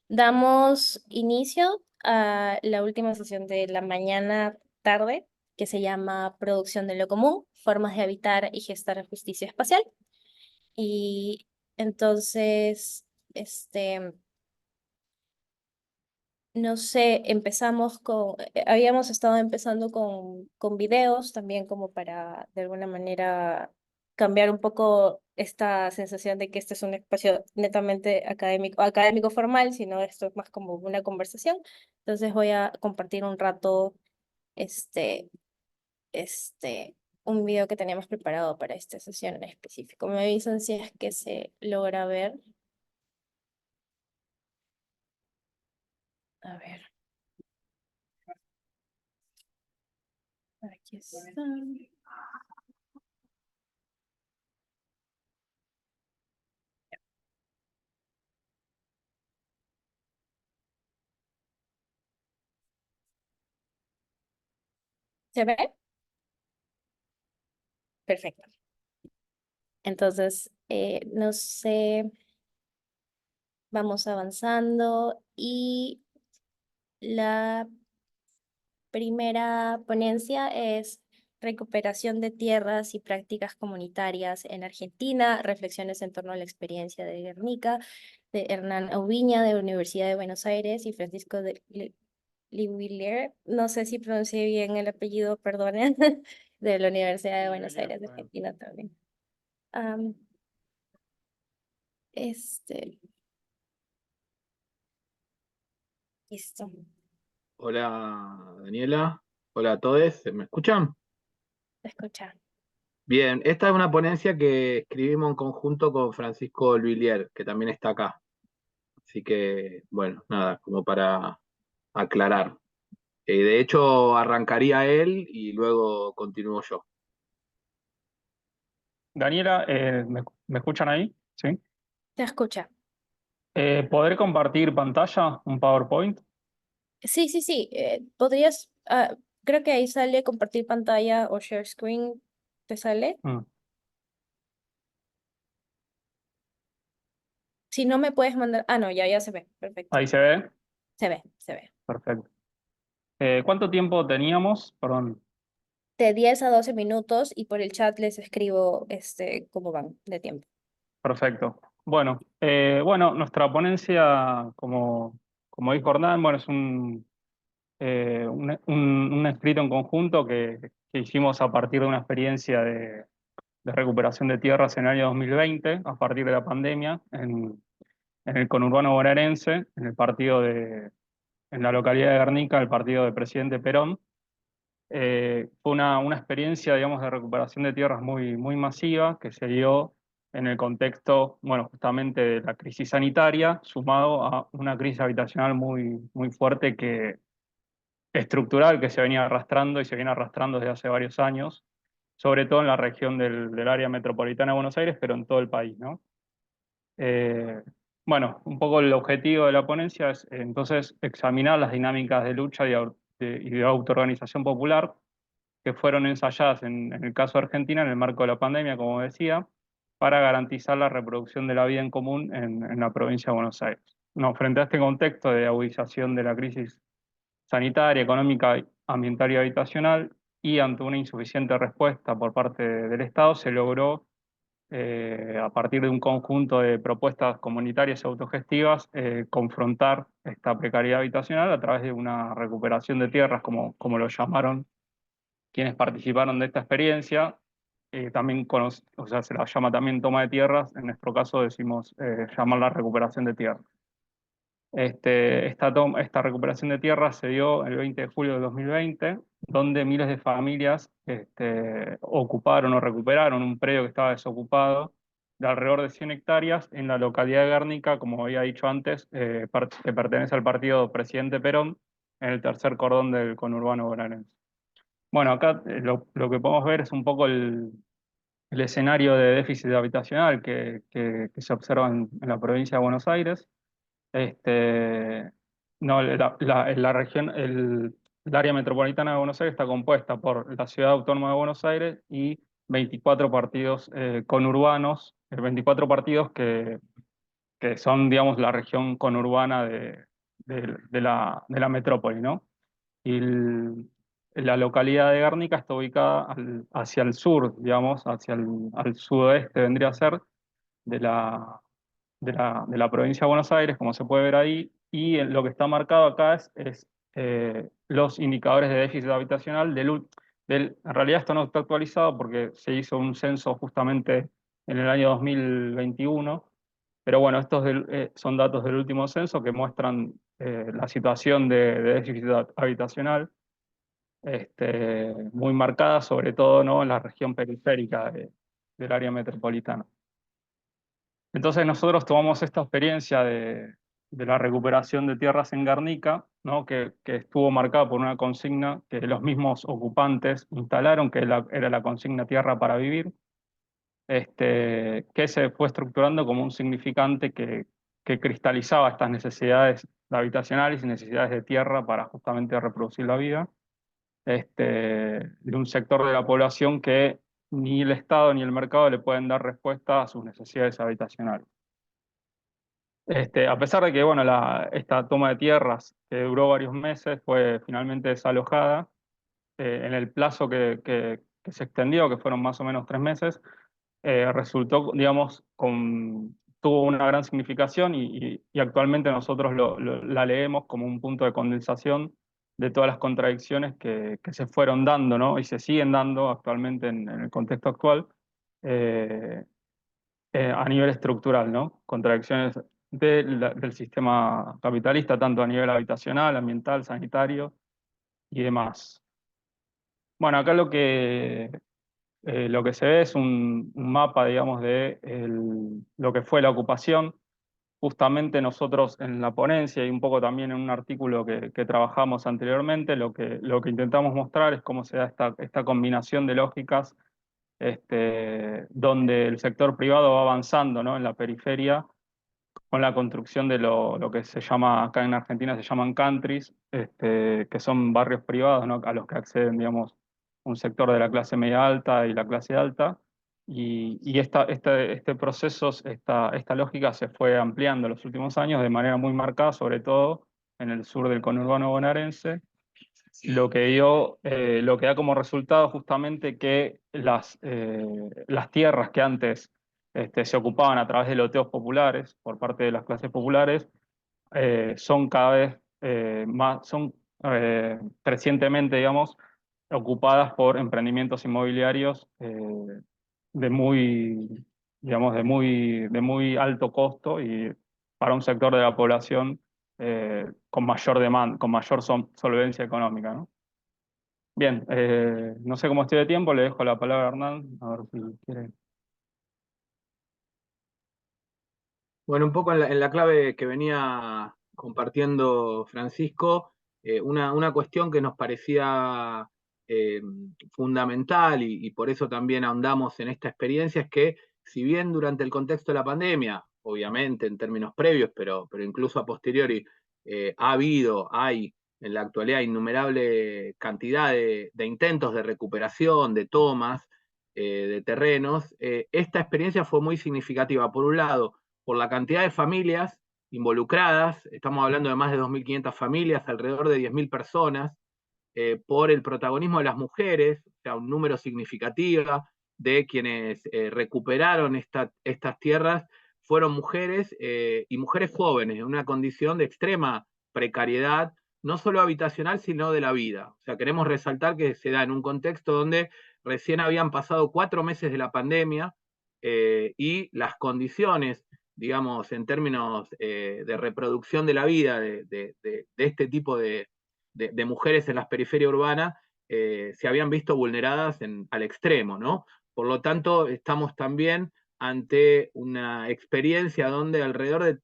Damos inicio a la última sesión de la mañana tarde, que se llama Producción de lo Común, Formas de Habitar y Gestar la Justicia Espacial. Y entonces, este, no sé, empezamos habíamos estado empezando con videos también como para de alguna manera cambiar un poco esta sensación de que este es un espacio netamente académico formal, sino esto es más como una conversación. Entonces voy a compartir un rato este, este, un video que teníamos preparado para esta sesión en específico. Me avisan si es que se logra ver. A ver, aquí está. ¿Se ve? Perfecto. Entonces, no sé, vamos avanzando y la primera ponencia es recuperación de tierras y prácticas comunitarias en Argentina, reflexiones en torno a la experiencia de Guernica, de Hernán Aubiña, de la Universidad de Buenos Aires y Francisco de Liwilier, no sé si pronuncié bien el apellido, perdonen, de la Universidad de Buenos Aires, de Argentina también. Am, este, listo. Hola Daniela, hola a todos, ¿me escuchan? Escucha. Bien, esta es una ponencia que escribimos en conjunto con Francisco Luilier, que también está acá. Así que, bueno, nada, como para aclarar. De hecho, arrancaría él y luego continúo yo. Daniela, ¿me escuchan ahí? ¿Sí? Te escucha. ¿Poder compartir pantalla, un PowerPoint? Sí, sí, sí. Podrías, creo que ahí sale compartir pantalla o share screen. ¿Te sale? Mm, Si no me puedes mandar. Ah, no, ya se ve. Perfecto. Ahí se ve. Se ve, se ve. Perfecto. ¿Cuánto tiempo teníamos? Perdón. De 10 a 12 minutos y por el chat les escribo cómo van de tiempo. Perfecto. Bueno, nuestra ponencia, como dijo Hernán, bueno, es un escrito en conjunto que hicimos a partir de una experiencia de recuperación de tierras en el año 2020, a partir de la pandemia, en el conurbano bonaerense, en la localidad de Guernica, el partido del presidente Perón. Fue una experiencia, digamos, de recuperación de tierras muy masiva que se dio en el contexto, bueno, justamente de la crisis sanitaria, sumado a una crisis habitacional muy fuerte estructural que se venía arrastrando y se viene arrastrando desde hace varios años, sobre todo en la región del área metropolitana de Buenos Aires, pero en todo el país, ¿no? Eh, bueno, un poco el objetivo de la ponencia es entonces examinar las dinámicas de lucha y de autoorganización popular que fueron ensayadas en el caso de Argentina en el marco de la pandemia, como decía, para garantizar la reproducción de la vida en común en la provincia de Buenos Aires. No, frente a este contexto de agudización de la crisis sanitaria, económica, ambiental y habitacional, y ante una insuficiente respuesta por parte del Estado, se logró a partir de un conjunto de propuestas comunitarias y autogestivas, confrontar esta precariedad habitacional a través de una recuperación de tierras, como lo llamaron quienes participaron de esta experiencia. También o sea, se la llama también toma de tierras, en nuestro caso decimos llamarla recuperación de tierras. Esta recuperación de tierras se dio el 20 de julio de 2020, donde miles de familias ocuparon o recuperaron un predio que estaba desocupado de alrededor de 100 hectáreas en la localidad de Guernica, como había dicho antes, que pertenece al partido Presidente Perón, en el tercer cordón del conurbano bonaerense. Bueno, acá lo que podemos ver es un poco el escenario de déficit habitacional que se observa en la provincia de Buenos Aires. No, la región, el área metropolitana de Buenos Aires está compuesta por la Ciudad Autónoma de Buenos Aires y 24 partidos conurbanos, 24 partidos que son, digamos, la región conurbana de la metrópoli, ¿no? Y la localidad de Guernica está ubicada hacia el sur, digamos, al sudoeste vendría a ser de la provincia de Buenos Aires, como se puede ver ahí, y lo que está marcado acá es los indicadores de déficit habitacional en realidad esto no está actualizado porque se hizo un censo justamente en el año 2021, pero bueno, son datos del último censo que muestran la situación de déficit habitacional, muy marcada, sobre todo, ¿no?, en la región periférica del área metropolitana. Entonces nosotros tomamos esta experiencia de la recuperación de tierras en Guernica, ¿no?, que estuvo marcada por una consigna que los mismos ocupantes instalaron, que era la consigna tierra para vivir, que se fue estructurando como un significante que cristalizaba estas necesidades habitacionales y necesidades de tierra para justamente reproducir la vida, de un sector de la población que ni el Estado ni el mercado le pueden dar respuesta a sus necesidades habitacionales. A pesar de que, bueno, esta toma de tierras que duró varios meses fue finalmente desalojada en el plazo que se extendió, que fueron más o menos 3 meses, resultó, digamos, tuvo una gran significación y actualmente nosotros la leemos como un punto de condensación de todas las contradicciones que se fueron dando, ¿no?, y se siguen dando actualmente en el contexto actual, eh, a nivel estructural, ¿no? Contradicciones del sistema capitalista, tanto a nivel habitacional, ambiental, sanitario y demás. Bueno, acá lo que se ve es un mapa, digamos, de lo que fue la ocupación. Justamente nosotros en la ponencia y un poco también en un artículo que trabajamos anteriormente, lo que intentamos mostrar es cómo se da esta combinación de lógicas, donde el sector privado va avanzando, ¿no?, en la periferia con la construcción de lo que se llama, acá en Argentina se llaman countries, que son barrios privados, ¿no?, a los que acceden, digamos, un sector de la clase media alta y la clase alta. Y este proceso, esta lógica se fue ampliando en los últimos años de manera muy marcada, sobre todo en el sur del conurbano bonaerense, lo que da como resultado justamente que las tierras que antes se ocupaban a través de loteos populares por parte de las clases populares, son cada vez son crecientemente, digamos, ocupadas por emprendimientos inmobiliarios de muy, digamos, de muy alto costo y para un sector de la población con mayor demanda, con mayor solvencia económica, ¿no? Bien, no sé cómo estoy de tiempo, le dejo la palabra a Hernán, a ver si quiere. Bueno, un poco en la clave que venía compartiendo Francisco, una cuestión que nos parecía eh, fundamental y por eso también ahondamos en esta experiencia es que si bien durante el contexto de la pandemia, obviamente en términos previos, pero incluso a posteriori, hay en la actualidad innumerable cantidad de intentos de recuperación, de tomas de terrenos, esta experiencia fue muy significativa. Por un lado, por la cantidad de familias involucradas, estamos hablando de más de 2.500 familias, alrededor de 10.000 personas, por el protagonismo de las mujeres, o sea, un número significativo de quienes recuperaron estas tierras fueron mujeres y mujeres jóvenes, en una condición de extrema precariedad, no solo habitacional, sino de la vida. O sea, queremos resaltar que se da en un contexto donde recién habían pasado 4 meses de la pandemia y las condiciones, digamos, en términos de reproducción de la vida de este tipo de mujeres en las periferias urbanas se habían visto vulneradas al extremo, ¿no? Por lo tanto, estamos también ante una experiencia donde alrededor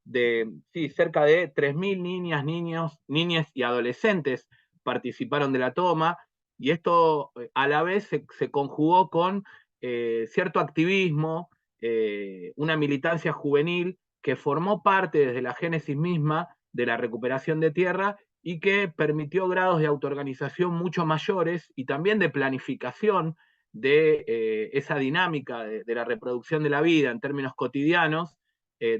sí, cerca de 3.000 niñas, niños, niñas y adolescentes participaron de la toma, y esto a la vez se conjugó con cierto activismo, una militancia juvenil que formó parte desde la génesis misma de la recuperación de tierra y que permitió grados de autoorganización mucho mayores y también de planificación de esa dinámica de la reproducción de la vida en términos cotidianos,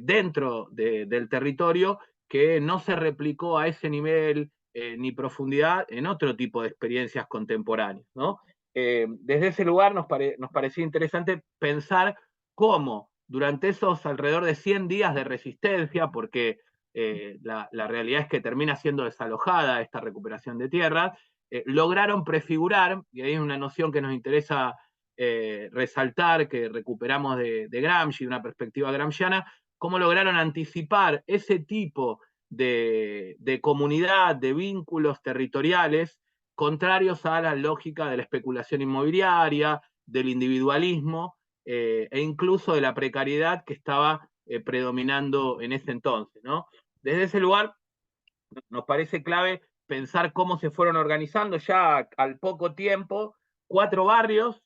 dentro del territorio que no se replicó a ese nivel ni profundidad en otro tipo de experiencias contemporáneas, ¿no? Desde ese lugar nos parecía interesante pensar cómo durante esos alrededor de 100 días de resistencia, porque la realidad es que termina siendo desalojada esta recuperación de tierras, lograron prefigurar, y ahí es una noción que nos interesa resaltar, que recuperamos de Gramsci, una perspectiva gramsciana, cómo lograron anticipar ese tipo de comunidad, de vínculos territoriales, contrarios a la lógica de la especulación inmobiliaria, del individualismo e incluso de la precariedad que estaba predominando en ese entonces, ¿no? Desde ese lugar nos parece clave pensar cómo se fueron organizando ya al poco tiempo 4 barrios,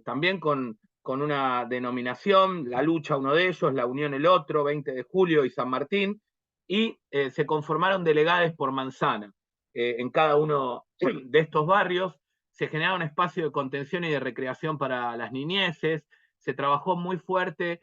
también con una denominación, La Lucha uno de ellos, La Unión el otro, 20 de Julio y San Martín, y se conformaron delegados por manzana. En cada uno de estos barrios se generaba un espacio de contención y de recreación para las niñeces, se trabajó muy fuerte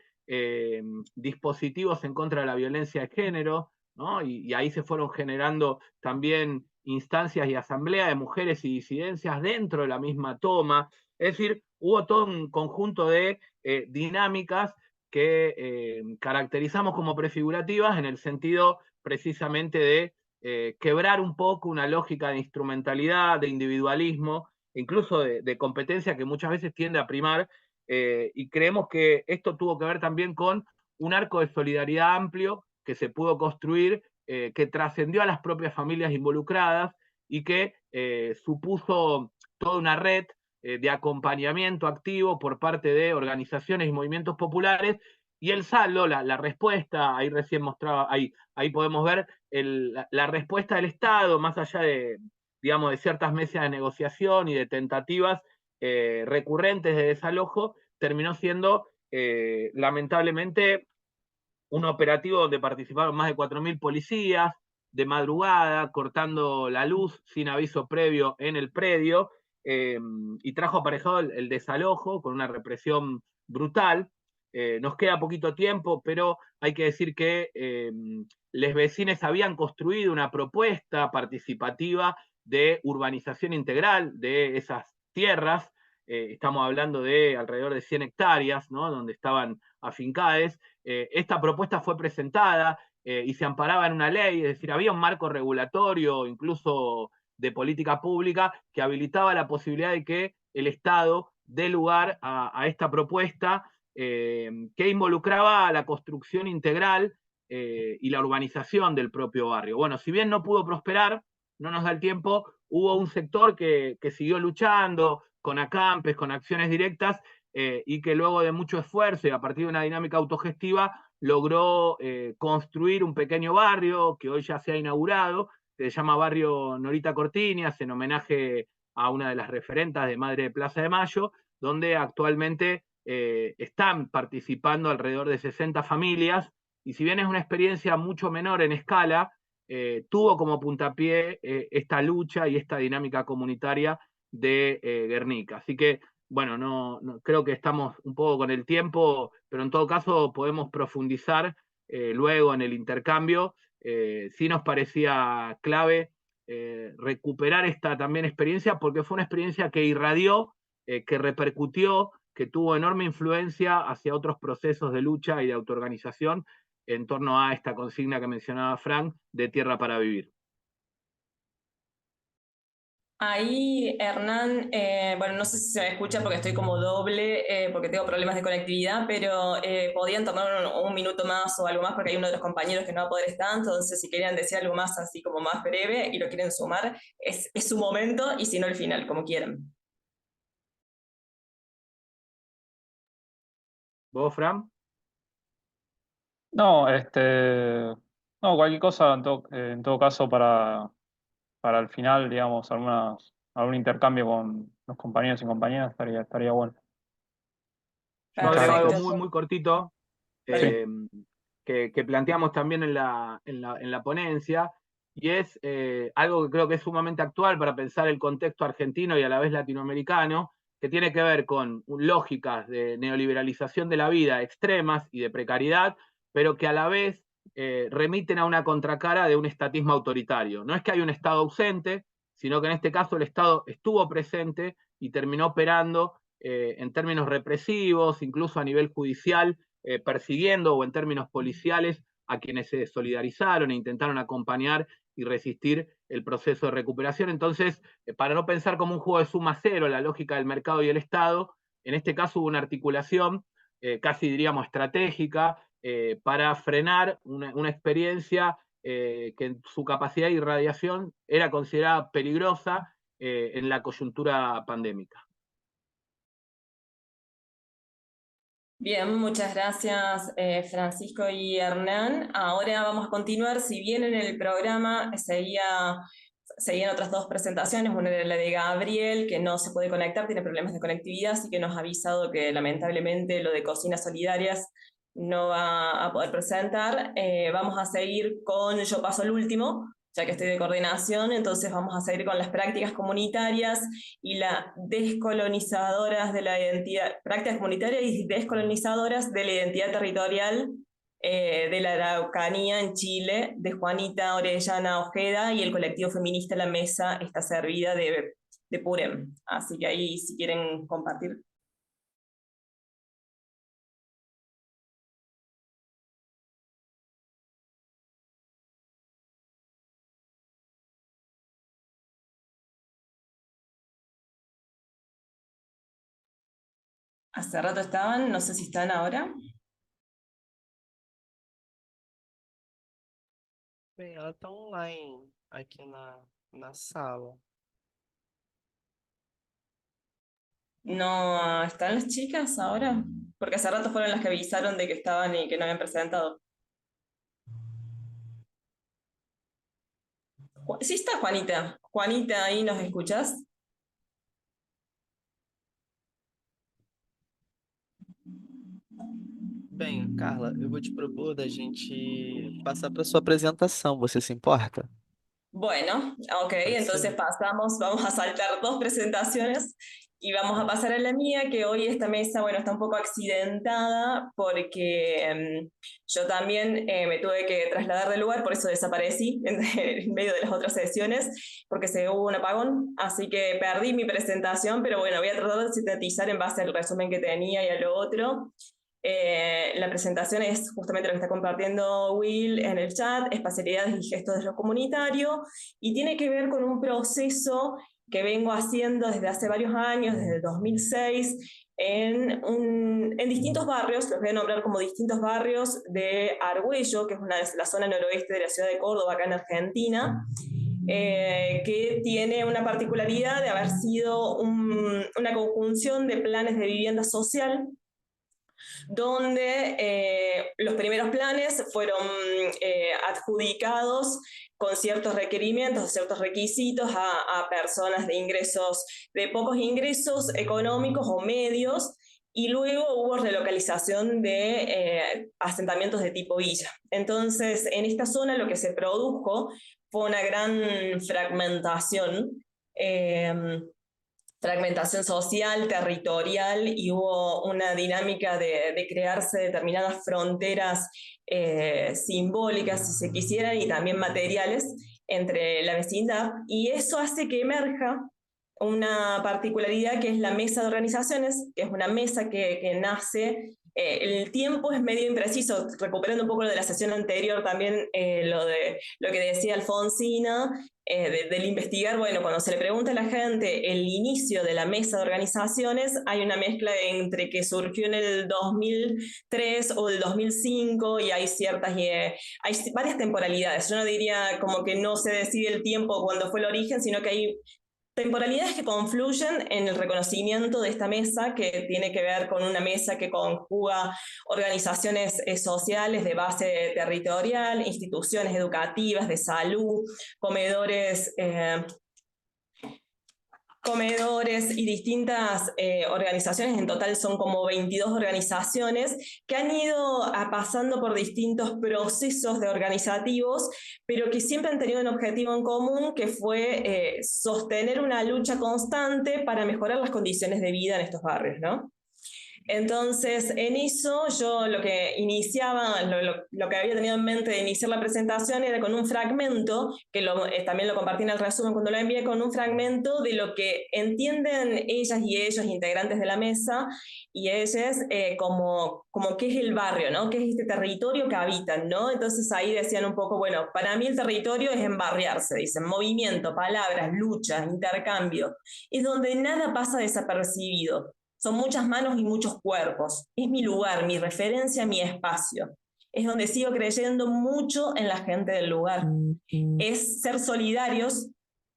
dispositivos en contra de la violencia de género, ¿no? Y ahí se fueron generando también instancias y asambleas de mujeres y disidencias dentro de la misma toma. Es decir, hubo todo un conjunto de dinámicas que caracterizamos como prefigurativas en el sentido precisamente de quebrar un poco una lógica de instrumentalidad, de individualismo, incluso de competencia que muchas veces tiende a primar, y creemos que esto tuvo que ver también con un arco de solidaridad amplio que se pudo construir, que trascendió a las propias familias involucradas y que supuso toda una red de acompañamiento activo por parte de organizaciones y movimientos populares, y el saldo, la respuesta, ahí recién mostraba, ahí podemos ver la respuesta del Estado, más allá de, digamos, de ciertas mesas de negociación y de tentativas recurrentes de desalojo, terminó siendo lamentablemente un operativo donde participaron más de 4.000 policías de madrugada, cortando la luz sin aviso previo en el predio, y trajo aparejado el desalojo con una represión brutal. Nos queda poquito tiempo, pero hay que decir que los vecinos habían construido una propuesta participativa de urbanización integral de esas tierras. Estamos hablando de alrededor de 100 hectáreas, ¿no? Donde estaban afincadas. Esta propuesta fue presentada y se amparaba en una ley, es decir, había un marco regulatorio, incluso de política pública, que habilitaba la posibilidad de que el Estado dé lugar a esta propuesta que involucraba la construcción integral y la urbanización del propio barrio. Bueno, si bien no pudo prosperar, no nos da el tiempo, hubo un sector que siguió luchando con acampes, con acciones directas, y que luego de mucho esfuerzo y a partir de una dinámica autogestiva logró construir un pequeño barrio que hoy ya se ha inaugurado, que se llama Barrio Norita Cortiñas, en homenaje a una de las referentas de Madre de Plaza de Mayo, donde actualmente están participando alrededor de 60 familias, y si bien es una experiencia mucho menor en escala, tuvo como puntapié esta lucha y esta dinámica comunitaria de Guernica. Así que bueno, no, creo que estamos un poco con el tiempo, pero en todo caso podemos profundizar luego en el intercambio. Sí nos parecía clave recuperar esta también experiencia, porque fue una experiencia que irradió, que repercutió, que tuvo enorme influencia hacia otros procesos de lucha y de autoorganización en torno a esta consigna que mencionaba Frank, de tierra para vivir. Ahí, Hernán, bueno, no sé si se me escucha porque estoy como doble, porque tengo problemas de conectividad, pero podían tomar un minuto más o algo más porque hay uno de los compañeros que no va a poder estar, entonces si querían decir algo más así como más breve y lo quieren sumar, es su momento, y si no el final, como quieran. ¿Vos, Fran? No, no, cualquier cosa en todo caso para el final, digamos, algún intercambio con los compañeros y compañeras estaría bueno. Yo Muchas agrego algo gracias. muy, muy cortito, Sí. que planteamos también en la ponencia, y es algo que creo que es sumamente actual para pensar el contexto argentino y a la vez latinoamericano, que tiene que ver con lógicas de neoliberalización de la vida extremas y de precariedad, pero que a la vez remiten a una contracara de un estatismo autoritario. No es que hay un Estado ausente, sino que en este caso el Estado estuvo presente y terminó operando en términos represivos, incluso a nivel judicial, persiguiendo, o en términos policiales, a quienes se solidarizaron e intentaron acompañar y resistir el proceso de recuperación. Entonces, para no pensar como un juego de suma cero la lógica del mercado y el Estado, en este caso hubo una articulación casi diríamos estratégica para frenar una experiencia que en su capacidad de irradiación era considerada peligrosa en la coyuntura pandémica. Bien, muchas gracias Francisco y Hernán. Ahora vamos a continuar, si bien en el programa seguían otras dos presentaciones, una era la de Gabriel, que no se puede conectar, tiene problemas de conectividad, así que nos ha avisado que lamentablemente lo de Cocinas Solidarias no va a poder presentar. Vamos a seguir con Yo Paso al Último, ya que estoy de coordinación, entonces vamos a seguir con las prácticas comunitarias y las descolonizadoras de la identidad, prácticas comunitarias y descolonizadoras de la identidad territorial de la Araucanía en Chile, de Juanita Orellana Ojeda y el colectivo feminista La Mesa Está Servida de Purem. Así que ahí si quieren compartir. Hace rato estaban, no sé si están ahora. Bem, ela tá online aqui na sala. ¿No están las chicas ahora? Porque hace rato fueron las que avisaron de que estaban y que no habían presentado. Sí está Juanita. Juanita, ¿ahí nos escuchás? Bem, Carla, eu vou te propor da gente passar para sua apresentação. Você se importa? Bueno, ok, Pode entonces ser? vamos a saltar dos presentaciones y vamos a pasar a la mía, que hoy esta mesa, bueno, está un poco accidentada porque yo también me tuve que trasladar del lugar, por eso desaparecí en medio de las otras sesiones, porque se hubo un apagón, así que perdí mi presentación, pero bueno, voy a tratar de sintetizar en base al resumen que tenía y a lo otro. La presentación es justamente lo que está compartiendo Will en el chat, espacialidades y gestos de lo comunitario, y tiene que ver con un proceso que vengo haciendo desde hace varios años, desde el 2006, en distintos barrios, los voy a nombrar como distintos barrios de Argüello, que es la zona noroeste de la ciudad de Córdoba, acá en Argentina, que tiene una particularidad de haber sido una conjunción de planes de vivienda social, donde los primeros planes fueron adjudicados con ciertos requerimientos, ciertos requisitos a personas de ingresos, de pocos ingresos económicos o medios, y luego hubo relocalización de asentamientos de tipo villa. Entonces, en esta zona lo que se produjo fue una gran fragmentación social, territorial, y hubo una dinámica de crearse determinadas fronteras simbólicas, si se quisieran, y también materiales entre la vecindad, y eso hace que emerja una particularidad que es la mesa de organizaciones, que es una mesa que nace. El tiempo es medio impreciso, recuperando un poco lo de la sesión anterior, también lo que decía Alfonsina, del investigar. Bueno, cuando se le pregunta a la gente el inicio de la mesa de organizaciones, hay una mezcla entre que surgió en el 2003 o el 2005, y hay varias temporalidades. Yo no diría como que no se decide el tiempo cuando fue el origen, sino que hay temporalidades que confluyen en el reconocimiento de esta mesa, que tiene que ver con una mesa que conjuga organizaciones sociales de base territorial, instituciones educativas, de salud, comedores y distintas organizaciones. En total son como 22 organizaciones que han ido pasando por distintos procesos de organizativos, pero que siempre han tenido un objetivo en común, que fue sostener una lucha constante para mejorar las condiciones de vida en estos barrios, ¿no? Entonces, en eso yo lo que iniciaba, lo que había tenido en mente de iniciar la presentación era con un fragmento, que también lo compartí en el resumen cuando lo envié, con un fragmento de lo que entienden ellas y ellos, integrantes de la mesa, y ellas como qué es el barrio, ¿no? ¿Qué es este territorio que habitan, ¿no? Entonces ahí decían un poco, bueno, para mí el territorio es embarriarse, dicen, movimiento, palabras, lucha, intercambio, es donde nada pasa desapercibido. Son muchas manos y muchos cuerpos. Es mi lugar, mi referencia, mi espacio. Es donde sigo creyendo mucho en la gente del lugar. Es ser solidarios,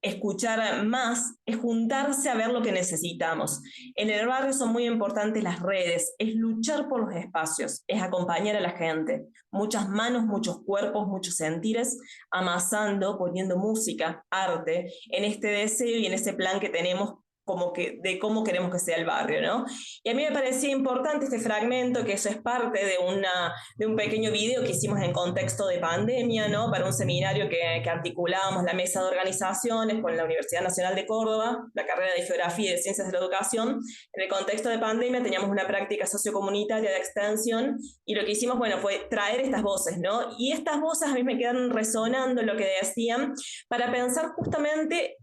escuchar más, es juntarse a ver lo que necesitamos. En el barrio son muy importantes las redes, es luchar por los espacios, es acompañar a la gente. Muchas manos, muchos cuerpos, muchos sentires, amasando, poniendo música, arte, en este deseo y en ese plan que tenemos como que, de cómo queremos que sea el barrio, ¿no? Y a mí me parecía importante este fragmento, que eso es parte de un pequeño video que hicimos en contexto de pandemia, ¿no? Para un seminario que articulábamos la mesa de organizaciones con la Universidad Nacional de Córdoba, la carrera de Geografía y de Ciencias de la Educación. En el contexto de pandemia teníamos una práctica sociocomunitaria de extensión y lo que hicimos, bueno, fue traer estas voces, ¿no? Y estas voces a mí me quedaron resonando en lo que decían para pensar justamente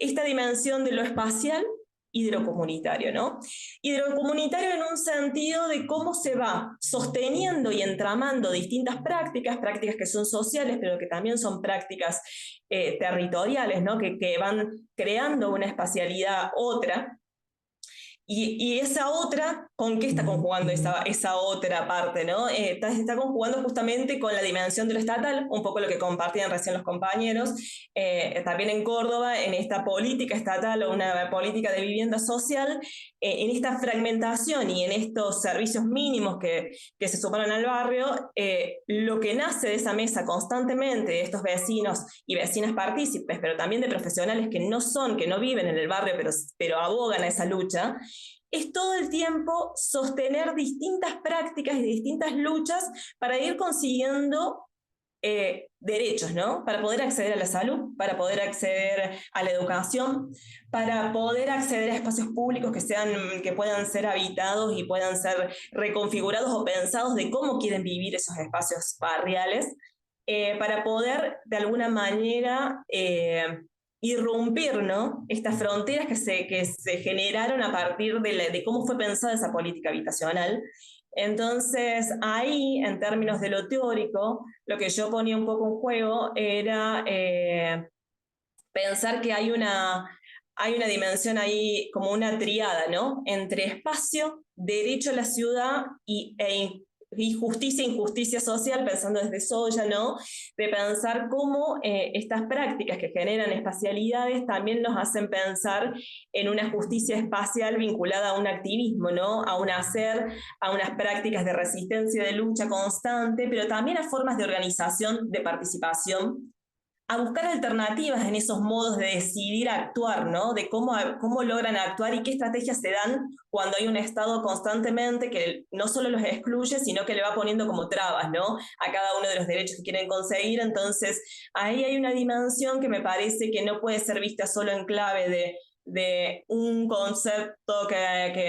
esta dimensión de lo espacial y de lo comunitario, ¿no? Y de lo comunitario en un sentido de cómo se va sosteniendo y entramando distintas prácticas que son sociales, pero que también son prácticas territoriales, ¿no? Que van creando una espacialidad otra. Y esa otra, ¿con qué está conjugando esa otra parte, ¿no? Está conjugando justamente con la dimensión de lo estatal, un poco lo que compartían recién los compañeros, también en Córdoba, en esta política estatal o una política de vivienda social, en esta fragmentación y en estos servicios mínimos que se suponen al barrio, lo que nace de esa mesa constantemente de estos vecinos y vecinas partícipes, pero también de profesionales que no viven en el barrio, pero abogan a esa lucha, es todo el tiempo sostener distintas prácticas y distintas luchas para ir consiguiendo derechos, ¿no? Para poder acceder a la salud, para poder acceder a la educación, para poder acceder a espacios públicos que puedan ser habitados y puedan ser reconfigurados o pensados de cómo quieren vivir esos espacios barriales, para poder de alguna manera irrumpir, ¿no? Estas fronteras que se generaron a partir de cómo fue pensada esa política habitacional. Entonces, ahí, en términos de lo teórico, lo que yo ponía un poco en juego era pensar que hay una dimensión ahí como una triada, ¿no? Entre espacio, derecho a la ciudad y justicia e injusticia social, pensando desde Soya, ¿no? De pensar cómo estas prácticas que generan espacialidades también nos hacen pensar en una justicia espacial vinculada a un activismo, ¿no? A un hacer, a unas prácticas de resistencia, de lucha constante, pero también a formas de organización, de participación, a buscar alternativas en esos modos de decidir actuar, ¿no? De cómo logran actuar y qué estrategias se dan cuando hay un Estado constantemente que no solo los excluye, sino que le va poniendo como trabas, ¿no? A cada uno de los derechos que quieren conseguir. Entonces, ahí hay una dimensión que me parece que no puede ser vista solo en clave de un concepto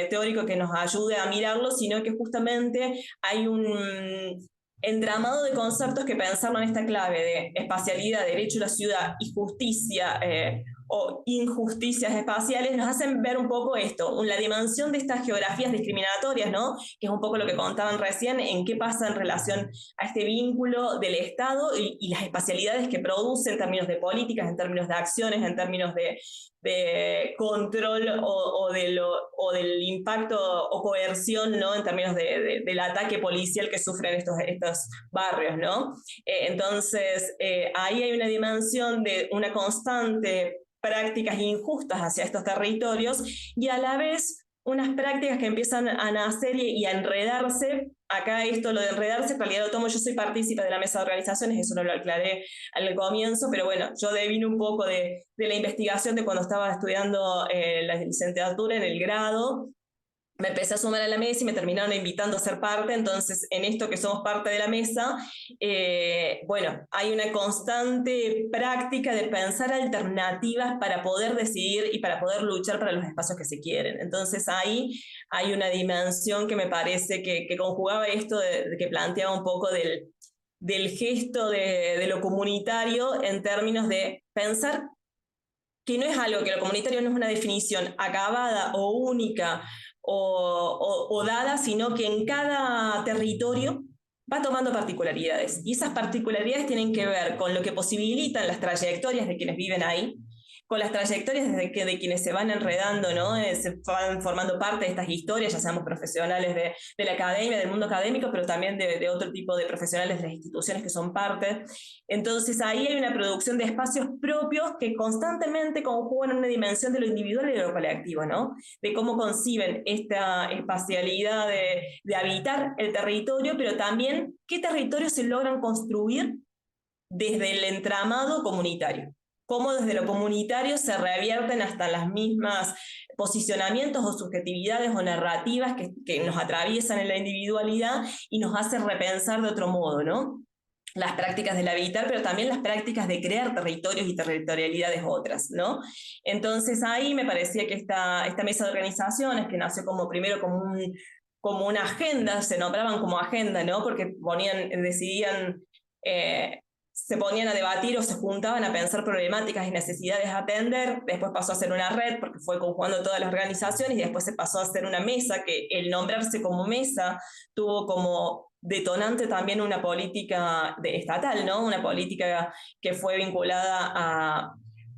teórico que nos ayude a mirarlo, sino que justamente hay un entramado de conceptos que pensarlo en esta clave de espacialidad, derecho a la ciudad y justicia o injusticias espaciales nos hacen ver un poco esto, la dimensión de estas geografías discriminatorias, ¿no? Que es un poco lo que contaban recién, en qué pasa en relación a este vínculo del Estado y las espacialidades que produce en términos de políticas, en términos de acciones, en términos de control o del impacto o coerción, ¿no? En términos del ataque policial que sufren estos barrios, ¿no? Entonces, ahí hay una dimensión de una constante prácticas injustas hacia estos territorios y a la vez unas prácticas que empiezan a nacer y a enredarse. Acá esto, lo de enredarse, en realidad lo tomo, yo soy partícipe de la mesa de organizaciones, eso no lo aclaré al comienzo, pero bueno, yo devino un poco de la investigación de cuando estaba estudiando la licenciatura en el grado, me empecé a sumar a la mesa y me terminaron invitando a ser parte. Entonces, en esto que somos parte de la mesa, bueno, hay una constante práctica de pensar alternativas para poder decidir y para poder luchar para los espacios que se quieren. Entonces, ahí hay una dimensión que me parece que conjugaba esto de que planteaba un poco del gesto de lo comunitario en términos de pensar que no es algo, que lo comunitario no es una definición acabada o única o dada, sino que en cada territorio va tomando particularidades. Y esas particularidades tienen que ver con lo que posibilitan las trayectorias de quienes viven ahí, con las trayectorias de quienes se van enredando, ¿no? Se van formando parte de estas historias, ya seamos profesionales de la academia, del mundo académico, pero también de otro tipo de profesionales de las instituciones que son parte. Entonces ahí hay una producción de espacios propios que constantemente conjugan una dimensión de lo individual y de lo colectivo, ¿no? De cómo conciben esta espacialidad de habitar el territorio, pero también qué territorios se logran construir desde el entramado comunitario. Cómo desde lo comunitario se revierten hasta las mismas posicionamientos o subjetividades o narrativas que nos atraviesan en la individualidad y nos hacen repensar de otro modo, ¿no? Las prácticas del habitar, pero también las prácticas de crear territorios y territorialidades otras, ¿no? Entonces ahí me parecía que esta mesa de organizaciones, que nació como primero como una agenda, se nombraban como agenda, ¿no? Porque decidían, se ponían a debatir o se juntaban a pensar problemáticas y necesidades a atender, después pasó a ser una red porque fue conjugando todas las organizaciones y después se pasó a ser una mesa, que el nombrarse como mesa tuvo como detonante también una política estatal, ¿no? Una política que fue vinculada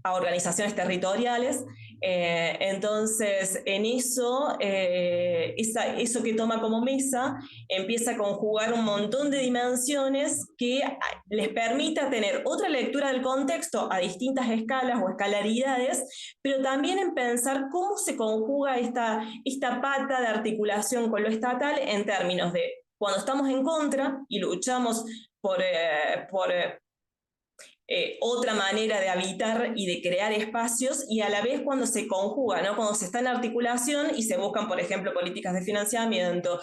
a organizaciones territoriales. Entonces, en eso, eso que toma como mesa empieza a conjugar un montón de dimensiones que les permita tener otra lectura del contexto a distintas escalas o escalaridades, pero también en pensar cómo se conjuga esta pata de articulación con lo estatal en términos de cuando estamos en contra y luchamos por otra manera de habitar y de crear espacios, y a la vez cuando se conjuga, ¿no? Cuando se está en articulación y se buscan, por ejemplo, políticas de financiamiento,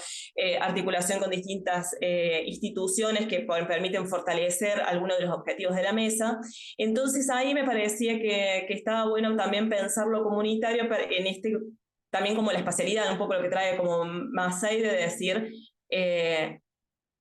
articulación con distintas instituciones que permiten fortalecer algunos de los objetivos de la mesa. Entonces ahí me parecía que estaba bueno también pensar lo comunitario en también como la espacialidad, un poco lo que trae como Masei de decir,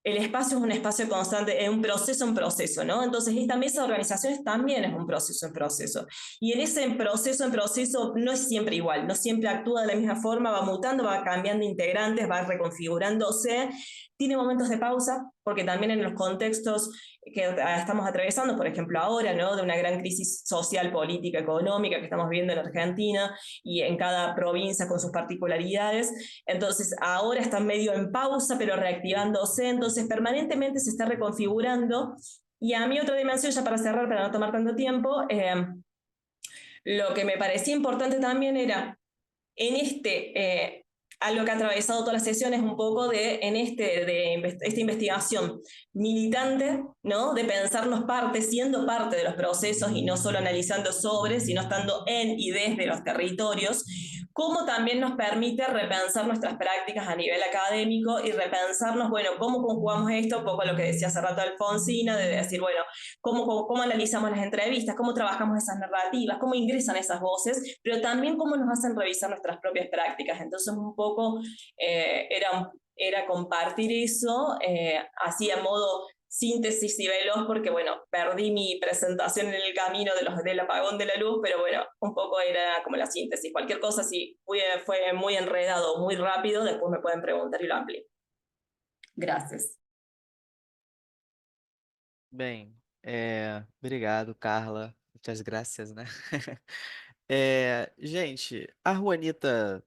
el espacio es un espacio constante, es un proceso, ¿no? Entonces esta mesa de organizaciones también es un proceso en proceso. Y en ese proceso en proceso no es siempre igual, no siempre actúa de la misma forma, va mutando, va cambiando integrantes, va reconfigurándose, tiene momentos de pausa, porque también en los contextos que estamos atravesando, por ejemplo ahora, ¿no? De una gran crisis social, política, económica que estamos viviendo en Argentina y en cada provincia con sus particularidades. Entonces ahora están medio en pausa, pero reactivándose, entonces permanentemente se está reconfigurando. Y a mí otra dimensión, ya para cerrar, para no tomar tanto tiempo, lo que me parecía importante también era en algo que ha atravesado todas las sesiones un poco esta investigación militante, ¿no? De pensarnos siendo parte de los procesos y no solo analizando sobre, sino estando en y desde los territorios, cómo también nos permite repensar nuestras prácticas a nivel académico y repensarnos, bueno, cómo conjugamos esto, un poco lo que decía hace rato Alfonsina, de decir, bueno, cómo analizamos las entrevistas, cómo trabajamos esas narrativas, cómo ingresan esas voces, pero también cómo nos hacen revisar nuestras propias prácticas. Entonces, un poco era compartir eso, así a modo síntesis y veloz, porque bueno, perdí mi presentación en el camino del apagón de la luz, pero bueno, un poco era como la síntesis. Cualquier cosa, si fue muy enredado, muy rápido, después me pueden preguntar y lo amplío. Gracias. Bem, obrigado, Carla. Muitas graças, né? Gente, a Juanita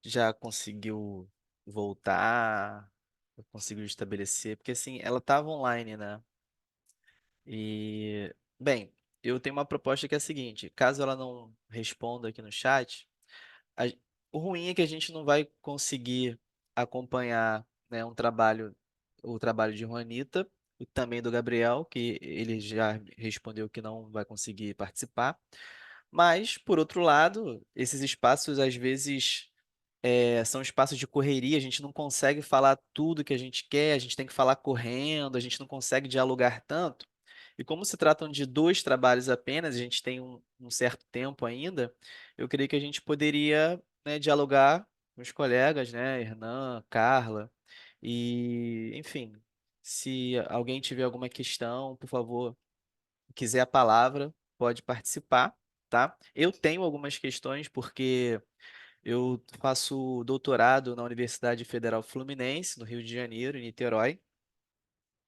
já conseguiu voltar? Conseguiu estabelecer? Porque assim, ela estava online, né? E, bem, eu tenho uma proposta que é a seguinte: caso ela não responda aqui no chat, a- o ruim é que a gente não vai conseguir acompanhar, né, o trabalho de Juanita e também do Gabriel, que ele já respondeu que não vai conseguir participar. Mas, por outro lado, esses espaços às vezes são espaços de correria, a gente não consegue falar tudo que a gente quer, a gente tem que falar correndo, a gente não consegue dialogar tanto. E como se tratam de dois trabalhos apenas, a gente tem um certo tempo ainda, eu creio que a gente poderia, né, dialogar com os colegas, né, Hernan, Carla, e, enfim, se alguém tiver alguma questão, por favor, quiser a palavra, pode participar, tá? Eu tenho algumas questões porque eu faço doutorado na Universidade Federal Fluminense, no Rio de Janeiro, em Niterói,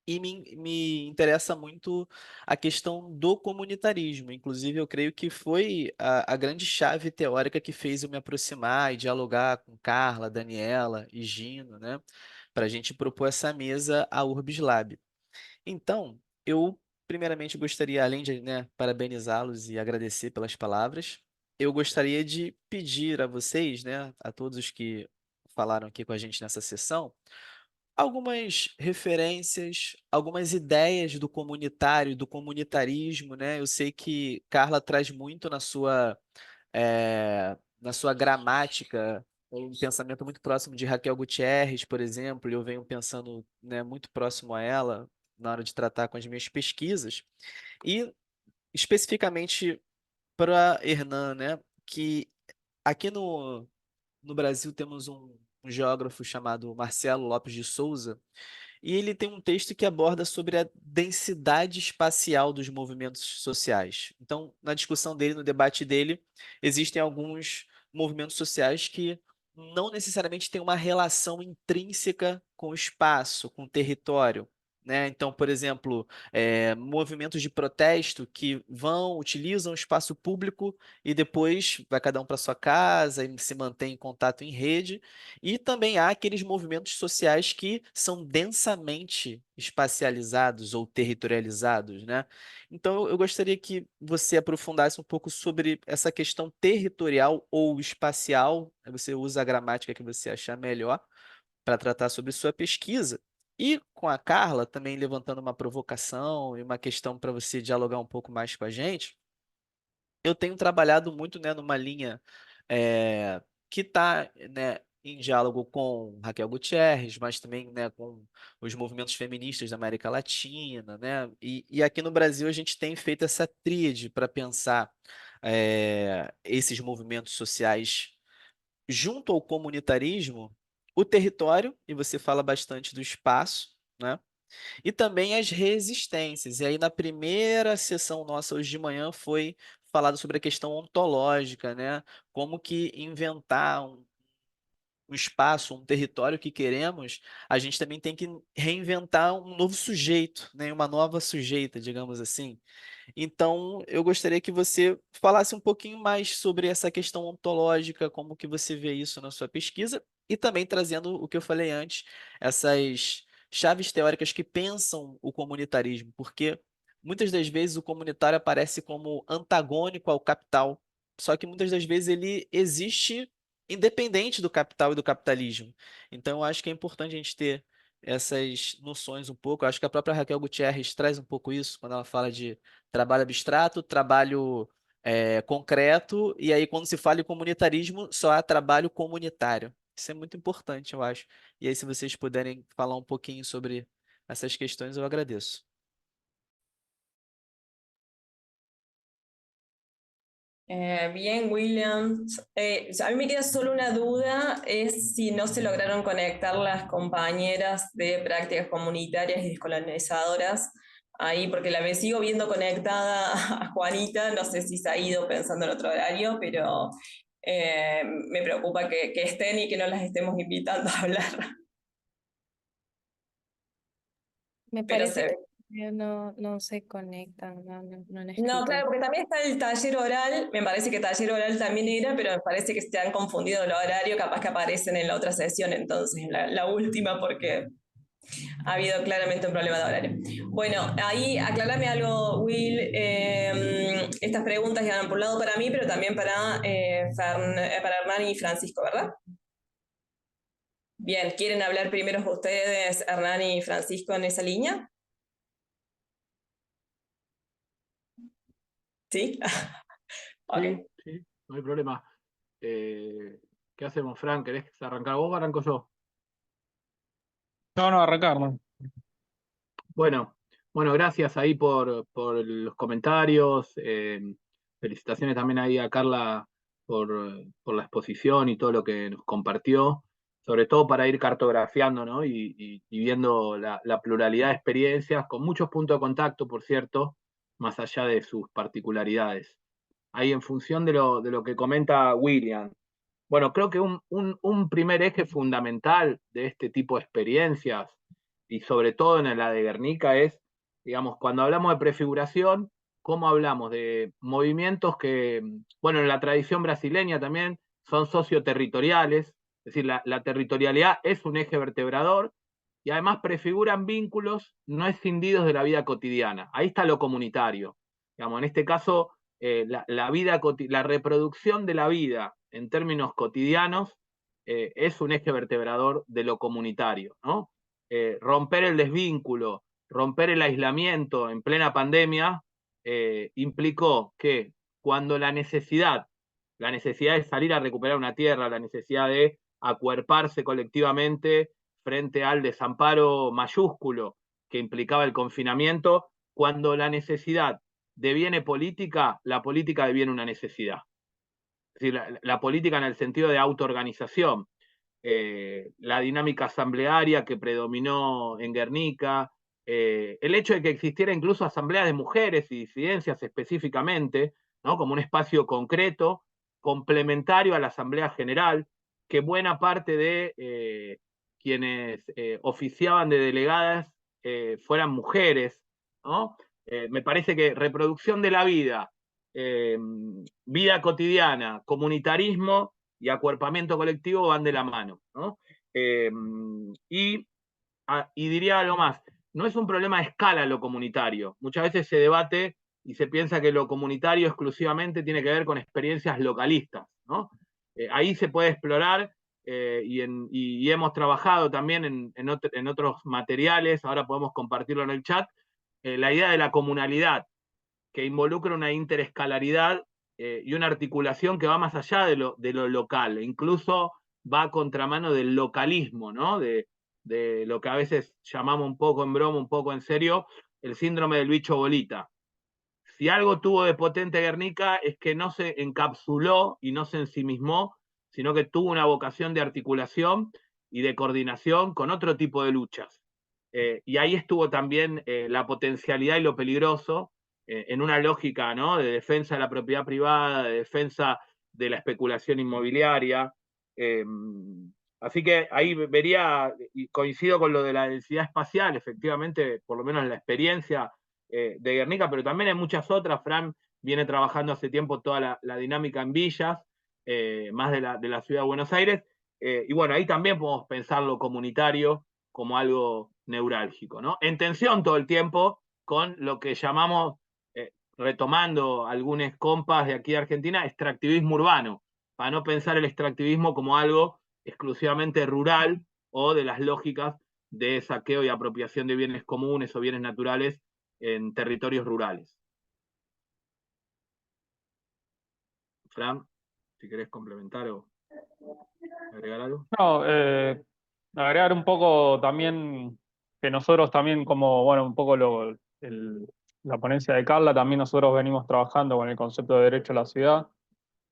e me interessa muito a questão do comunitarismo. Inclusive, eu creio que foi a grande chave teórica que fez eu me aproximar e dialogar com Carla, Daniela e Gino, né? Para a gente propor essa mesa, a Urbis Lab. Então, eu primeiramente gostaria, além de, né, parabenizá-los e agradecer pelas palavras, eu gostaria de pedir a vocês, né, a todos os que falaram aqui com a gente nessa sessão, algumas referências, algumas ideias do comunitário, do comunitarismo, né? Eu sei que Carla traz muito na sua gramática um pensamento muito próximo de Raquel Gutierrez, por exemplo, e eu venho pensando, né, muito próximo a ela na hora de tratar com as minhas pesquisas, e especificamente para Hernan, né, que aqui no Brasil temos um geógrafo chamado Marcelo Lopes de Souza, e ele tem um texto que aborda sobre a densidade espacial dos movimentos sociais. Então, na discussão dele, no debate dele, existem alguns movimentos sociais que não necessariamente têm uma relação intrínseca com o espaço, com o território. Né? Então, por exemplo, movimentos de protesto que utilizam o espaço público e depois vai cada um para sua casa e se mantém em contato em rede, e também há aqueles movimentos sociais que são densamente espacializados ou territorializados, né? Então, eu gostaria que você aprofundasse um pouco sobre essa questão territorial ou espacial. Você usa a gramática que você achar melhor para tratar sobre sua pesquisa. E com a Carla, também levantando uma provocação e uma questão para você dialogar um pouco mais com a gente, eu tenho trabalhado muito, né, numa linha que está, né, em diálogo com Raquel Gutierrez, mas também, né, com os movimentos feministas da América Latina, né? E aqui no Brasil a gente tem feito essa tríade para pensar esses movimentos sociais junto ao comunitarismo, o território, e você fala bastante do espaço, né? E também as resistências. E aí, na primeira sessão nossa hoje de manhã, foi falado sobre a questão ontológica, né? Como que inventar um espaço, um território que queremos, a gente também tem que reinventar um novo sujeito, né? Uma nova sujeita, digamos assim. Então, eu gostaria que você falasse um pouquinho mais sobre essa questão ontológica, como que você vê isso na sua pesquisa, e também trazendo o que eu falei antes, essas chaves teóricas que pensam o comunitarismo, porque muitas das vezes o comunitário aparece como antagônico ao capital, só que muitas das vezes ele existe independente do capital e do capitalismo. Então, eu acho que é importante a gente ter essas noções um pouco. Eu acho que a própria Raquel Gutierrez traz um pouco isso quando ela fala de trabalho abstrato, trabalho concreto, e aí quando se fala em comunitarismo, só há trabalho comunitário. Isso é muito importante, eu acho. E aí, se vocês puderem falar um pouquinho sobre essas questões, eu agradeço. Bien, William. A mí me queda solo una duda, es si no se lograron conectar las compañeras de prácticas comunitarias y descolonizadoras ahí, porque la sigo viendo conectada a Juanita, no sé si se ha ido pensando en otro horario, pero me preocupa que estén y que no las estemos invitando a hablar. Me Pero parece se que no se conectan, no han No, escrito. claro, porque también está el taller oral, me parece que taller oral también era, pero me parece que se han confundido el horario, capaz que aparecen en la otra sesión, entonces, la última, porque ha habido claramente un problema de horario. Bueno, ahí aclárame algo, Will, estas preguntas ya por un lado para mí, pero también para Hernán y Francisco, ¿verdad? Bien, ¿quieren hablar primero ustedes, Hernán y Francisco, en esa línea? ¿Sí? Ok. Sí, sí, no hay problema. ¿Qué hacemos, Fran? ¿Querés arrancar vos o arranco yo? No, arrancar, ¿no? Bueno, gracias ahí por los comentarios. Felicitaciones también ahí a Carla por la exposición y todo lo que nos compartió, sobre todo para ir cartografiando, ¿no? Y viendo la pluralidad de experiencias, con muchos puntos de contacto, por cierto, más allá de sus particularidades. Ahí en función de lo que comenta William. Bueno, creo que un primer eje fundamental de este tipo de experiencias, y sobre todo en la de Guernica, es, digamos, cuando hablamos de prefiguración, cómo hablamos de movimientos que, bueno, en la tradición brasileña también son socioterritoriales, es decir, la territorialidad es un eje vertebrador y además prefiguran vínculos no escindidos de la vida cotidiana. Ahí está lo comunitario. Digamos, en este caso, la reproducción de la vida en términos cotidianos es un eje vertebrador de lo comunitario, ¿no? Romper el desvínculo, romper el aislamiento en plena pandemia, implicó que cuando la necesidad de salir a recuperar una tierra, la necesidad de acuerparse colectivamente frente al desamparo mayúsculo que implicaba el confinamiento, cuando la necesidad deviene política, la política deviene una necesidad. Es decir, la política en el sentido de autoorganización, la dinámica asamblearia que predominó en Guernica, el hecho de que existiera incluso asambleas de mujeres y disidencias específicamente, ¿no? Como un espacio concreto, complementario a la Asamblea General, que buena parte de quienes oficiaban de delegadas fueran mujeres, ¿no? Me parece que reproducción de la vida, vida cotidiana, comunitarismo y acuerpamiento colectivo van de la mano, ¿no? Y diría algo más, no es un problema de escala lo comunitario. Muchas veces se debate y se piensa que lo comunitario exclusivamente tiene que ver con experiencias localistas, ¿no? Ahí se puede explorar y hemos trabajado también en otros materiales, ahora podemos compartirlo en el chat, la idea de la comunalidad, que involucra una interescalaridad y una articulación que va más allá de lo local, incluso va a contramano del localismo, ¿no? De lo que a veces llamamos un poco en broma, un poco en serio, el síndrome del bicho bolita. Si algo tuvo de potente Guernica es que no se encapsuló y no se ensimismó, sino que tuvo una vocación de articulación y de coordinación con otro tipo de luchas. Y ahí estuvo también la potencialidad y lo peligroso en una lógica, ¿no? De defensa de la propiedad privada, de defensa de la especulación inmobiliaria. Así que ahí vería, y coincido con lo de la densidad espacial, efectivamente, por lo menos en la experiencia de Guernica, pero también en muchas otras. Fran viene trabajando hace tiempo toda la dinámica en villas, más de la ciudad de Buenos Aires, y bueno, ahí también podemos pensar lo comunitario como algo neurálgico, ¿no? En tensión todo el tiempo con lo que llamamos, retomando algunos compas de aquí de Argentina, extractivismo urbano, para no pensar el extractivismo como algo exclusivamente rural o de las lógicas de saqueo y apropiación de bienes comunes o bienes naturales en territorios rurales. Fran, si querés complementar o agregar algo. No, agregar un poco también que nosotros también como, bueno, un poco la ponencia de Carla, también nosotros venimos trabajando con el concepto de derecho a la ciudad,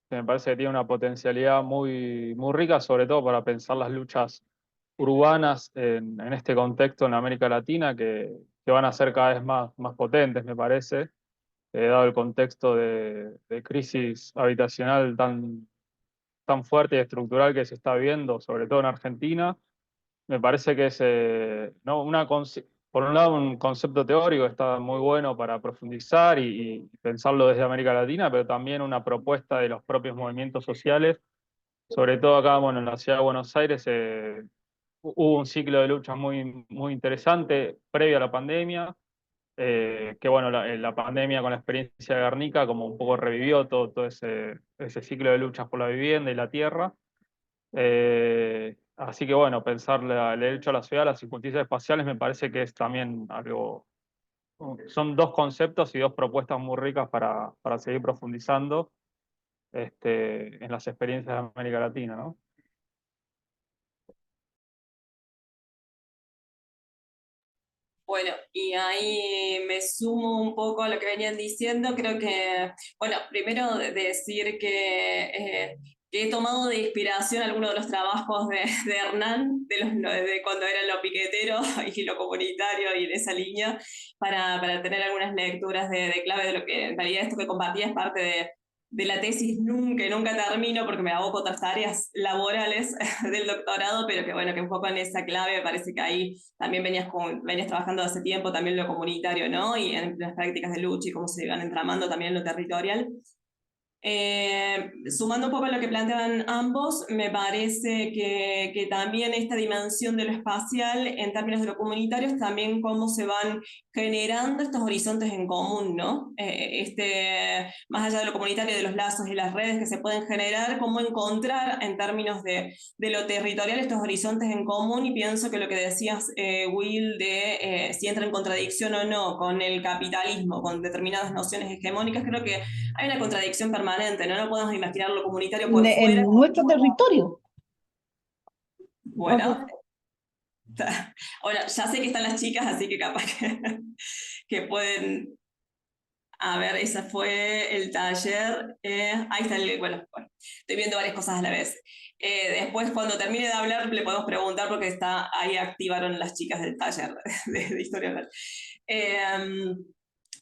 que me parece que tiene una potencialidad muy, muy rica, sobre todo para pensar las luchas urbanas en este contexto en América Latina, que van a ser cada vez más potentes, me parece, dado el contexto de crisis habitacional tan fuerte y estructural que se está viendo, sobre todo en Argentina. Me parece que es, ¿no? Por un lado, un concepto teórico está muy bueno para profundizar y pensarlo desde América Latina, pero también una propuesta de los propios movimientos sociales, sobre todo acá, bueno, en la ciudad de Buenos Aires, hubo un ciclo de luchas muy interesante previo a la pandemia, que bueno, la pandemia con la experiencia de Guernica como un poco revivió todo ese ciclo de luchas por la vivienda y la tierra. Así que bueno, pensar el derecho a la ciudad, las injusticias espaciales, me parece que es también algo, son dos conceptos y dos propuestas muy ricas para seguir profundizando en las experiencias de América Latina, ¿no? Bueno, y ahí me sumo un poco a lo que venían diciendo. Creo que, bueno, primero decir que he tomado de inspiración algunos de los trabajos de Hernán, de cuando era lo piquetero y lo comunitario y en esa línea, para tener algunas lecturas de clave de lo que en realidad esto que compartía es parte de la tesis que nunca termino porque me aboco a otras tareas laborales del doctorado, pero que bueno, que un poco en esa clave me parece que ahí también venías trabajando hace tiempo también lo comunitario, ¿no? Y en las prácticas de lucha y cómo se van entramando también en lo territorial. Sumando un poco a lo que planteaban ambos, me parece que también esta dimensión de lo espacial en términos de lo comunitario también cómo se van generando estos horizontes en común, ¿no? Más allá de lo comunitario, de los lazos y las redes que se pueden generar, cómo encontrar en términos de lo territorial estos horizontes en común, y pienso que lo que decías, Will, de si entra en contradicción o no con el capitalismo, con determinadas nociones hegemónicas, creo que hay una contradicción permanente, ¿no? No podemos imaginar lo comunitario por fuera. En nuestro territorio. Bueno, bueno, ya sé que están las chicas, así que capaz que pueden... A ver, ese fue el taller. Ahí está bueno, estoy viendo varias cosas a la vez. Después, cuando termine de hablar, le podemos preguntar porque ahí activaron las chicas del taller de historia oral.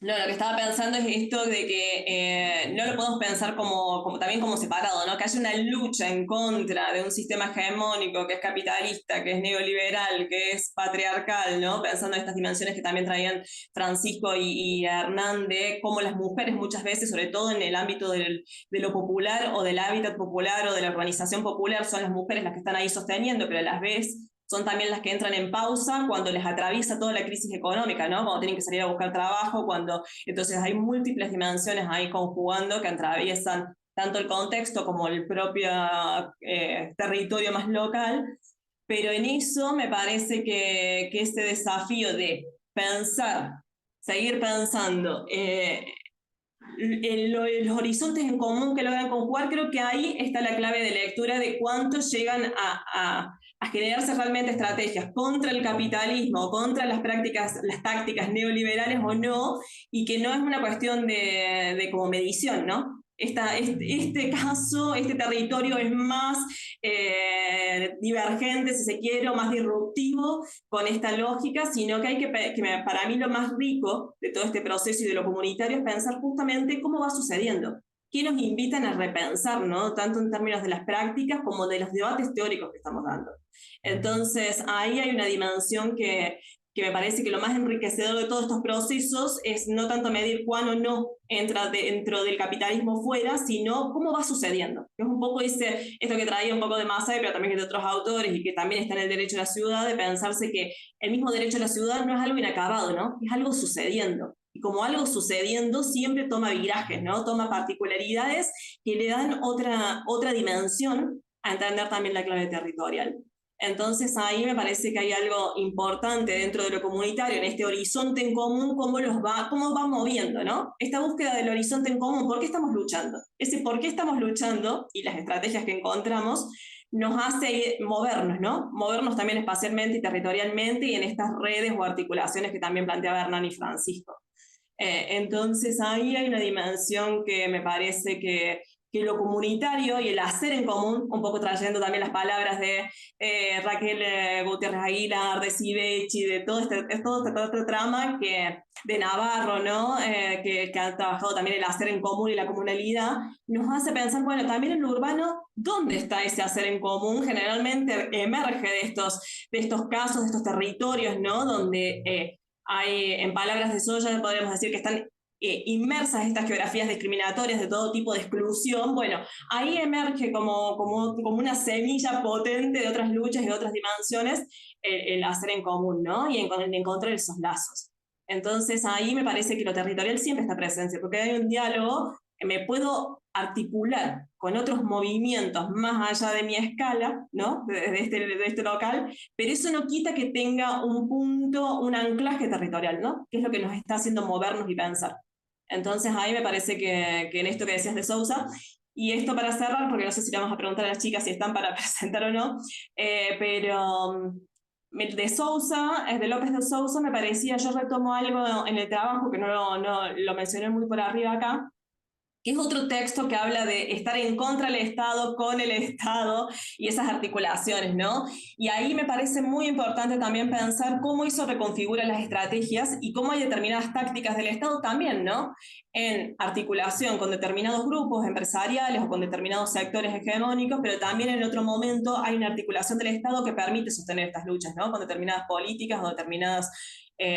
No, lo que estaba pensando es esto de que no lo podemos pensar también como separado, ¿no? Que haya una lucha en contra de un sistema hegemónico que es capitalista, que es neoliberal, que es patriarcal, ¿no? Pensando en estas dimensiones que también traían Francisco y Hernán, de cómo las mujeres muchas veces, sobre todo en el ámbito de lo popular o del hábitat popular o de la urbanización popular, son las mujeres las que están ahí sosteniendo, pero a la vez son también las que entran en pausa cuando les atraviesa toda la crisis económica, ¿no? Cuando tienen que salir a buscar trabajo, entonces hay múltiples dimensiones ahí conjugando que atraviesan tanto el contexto como el propio territorio más local, pero en eso me parece que ese desafío de pensar, seguir pensando los horizontes en común que logran conjugar, creo que ahí está la clave de lectura de cuántos llegan a generarse realmente estrategias contra el capitalismo, contra las tácticas neoliberales o no, y que no es una cuestión de como medición, ¿no? Este caso, este territorio es más divergente, si se quiere, o más disruptivo con esta lógica, sino que para mí lo más rico de todo este proceso y de lo comunitario es pensar justamente cómo va sucediendo, qué nos invitan a repensar, ¿no? Tanto en términos de las prácticas como de los debates teóricos que estamos dando. Entonces, ahí hay una dimensión que me parece que lo más enriquecedor de todos estos procesos es no tanto medir cuán o no entra dentro del capitalismo fuera, sino cómo va sucediendo. Es un poco esto que traía un poco de Massey, pero también de otros autores, y que también está en el derecho a la ciudad, de pensarse que el mismo derecho a la ciudad no es algo inacabado, ¿no? Es algo sucediendo. Y como algo sucediendo siempre toma virajes, ¿no? Toma particularidades que le dan otra dimensión a entender también la clave territorial. Entonces ahí me parece que hay algo importante dentro de lo comunitario, en este horizonte en común, cómo va moviendo, ¿no? Esta búsqueda del horizonte en común, ¿por qué estamos luchando? Ese por qué estamos luchando y las estrategias que encontramos nos hace movernos, ¿no? Movernos también espacialmente y territorialmente y en estas redes o articulaciones que también planteaba Hernán y Francisco. Entonces ahí hay una dimensión que me parece que lo comunitario y el hacer en común, un poco trayendo también las palabras de Raquel Gutiérrez Aguilar, de Sivechi, de todo este trama de Navarro, ¿no? Que ha trabajado también el hacer en común y la comunalidad, nos hace pensar, bueno, también en lo urbano, ¿dónde está ese hacer en común? Generalmente emerge de estos casos, de estos territorios, ¿no? Donde hay, en palabras de Soya, podríamos decir que están inmersas estas geografías discriminatorias de todo tipo de exclusión. Bueno, ahí emerge como una semilla potente de otras luchas y de otras dimensiones el hacer en común, ¿no? Y encontrar esos lazos. Entonces ahí me parece que lo territorial siempre está presente, porque hay un diálogo, me puedo articular con otros movimientos más allá de mi escala, ¿no? De este local, pero eso no quita que tenga un punto, un anclaje territorial, ¿no? Que es lo que nos está haciendo movernos y pensar. Entonces ahí me parece que en esto que decías de Sousa, y esto para cerrar, porque no sé si le vamos a preguntar a las chicas si están para presentar o no, pero de Sousa, es de López de Sousa, me parecía, yo retomo algo en el trabajo que no lo mencioné muy por arriba acá, que es otro texto que habla de estar en contra del Estado, con el Estado y esas articulaciones, ¿no? Y ahí me parece muy importante también pensar cómo eso reconfigura las estrategias y cómo hay determinadas tácticas del Estado también, ¿no? En articulación con determinados grupos empresariales o con determinados sectores hegemónicos, pero también en otro momento hay una articulación del Estado que permite sostener estas luchas, ¿no? Con determinadas políticas o determinadas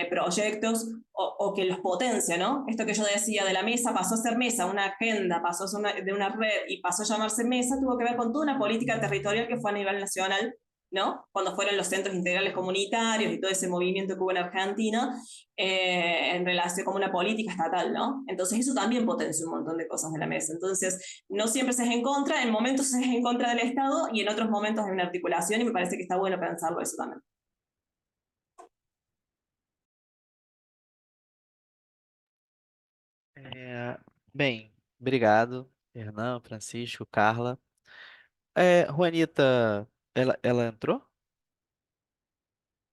proyectos o que los potencia, ¿no? Esto que yo decía de la mesa pasó a ser mesa, una agenda pasó a ser de una red y pasó a llamarse mesa, tuvo que ver con toda una política territorial que fue a nivel nacional, ¿no? Cuando fueron los centros integrales comunitarios y todo ese movimiento que hubo en Argentina en relación con una política estatal, ¿no? Entonces eso también potencia un montón de cosas de la mesa. Entonces no siempre se es en contra, en momentos se es en contra del Estado y en otros momentos hay una articulación y me parece que está bueno pensarlo eso también. Bem, obrigado, Hernan, Francisco, Carla. Juanita, ela entrou?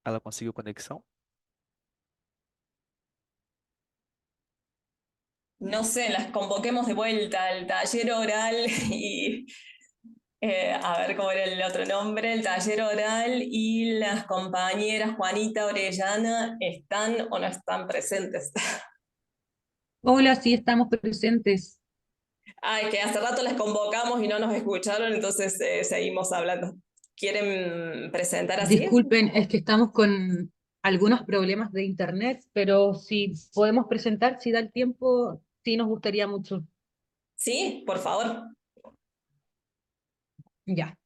Ela conseguiu conexão? No sé, las convoquemos de vuelta al taller oral y a ver cómo era el otro nombre, el taller oral y las compañeras Juanita Orellana, ¿están o no están presentes? Hola, sí estamos presentes. Es que hace rato las convocamos y no nos escucharon, entonces seguimos hablando. ¿Quieren presentar así? Disculpen, es que estamos con algunos problemas de internet, pero si podemos presentar, si da el tiempo, sí nos gustaría mucho. Sí, por favor. Ya.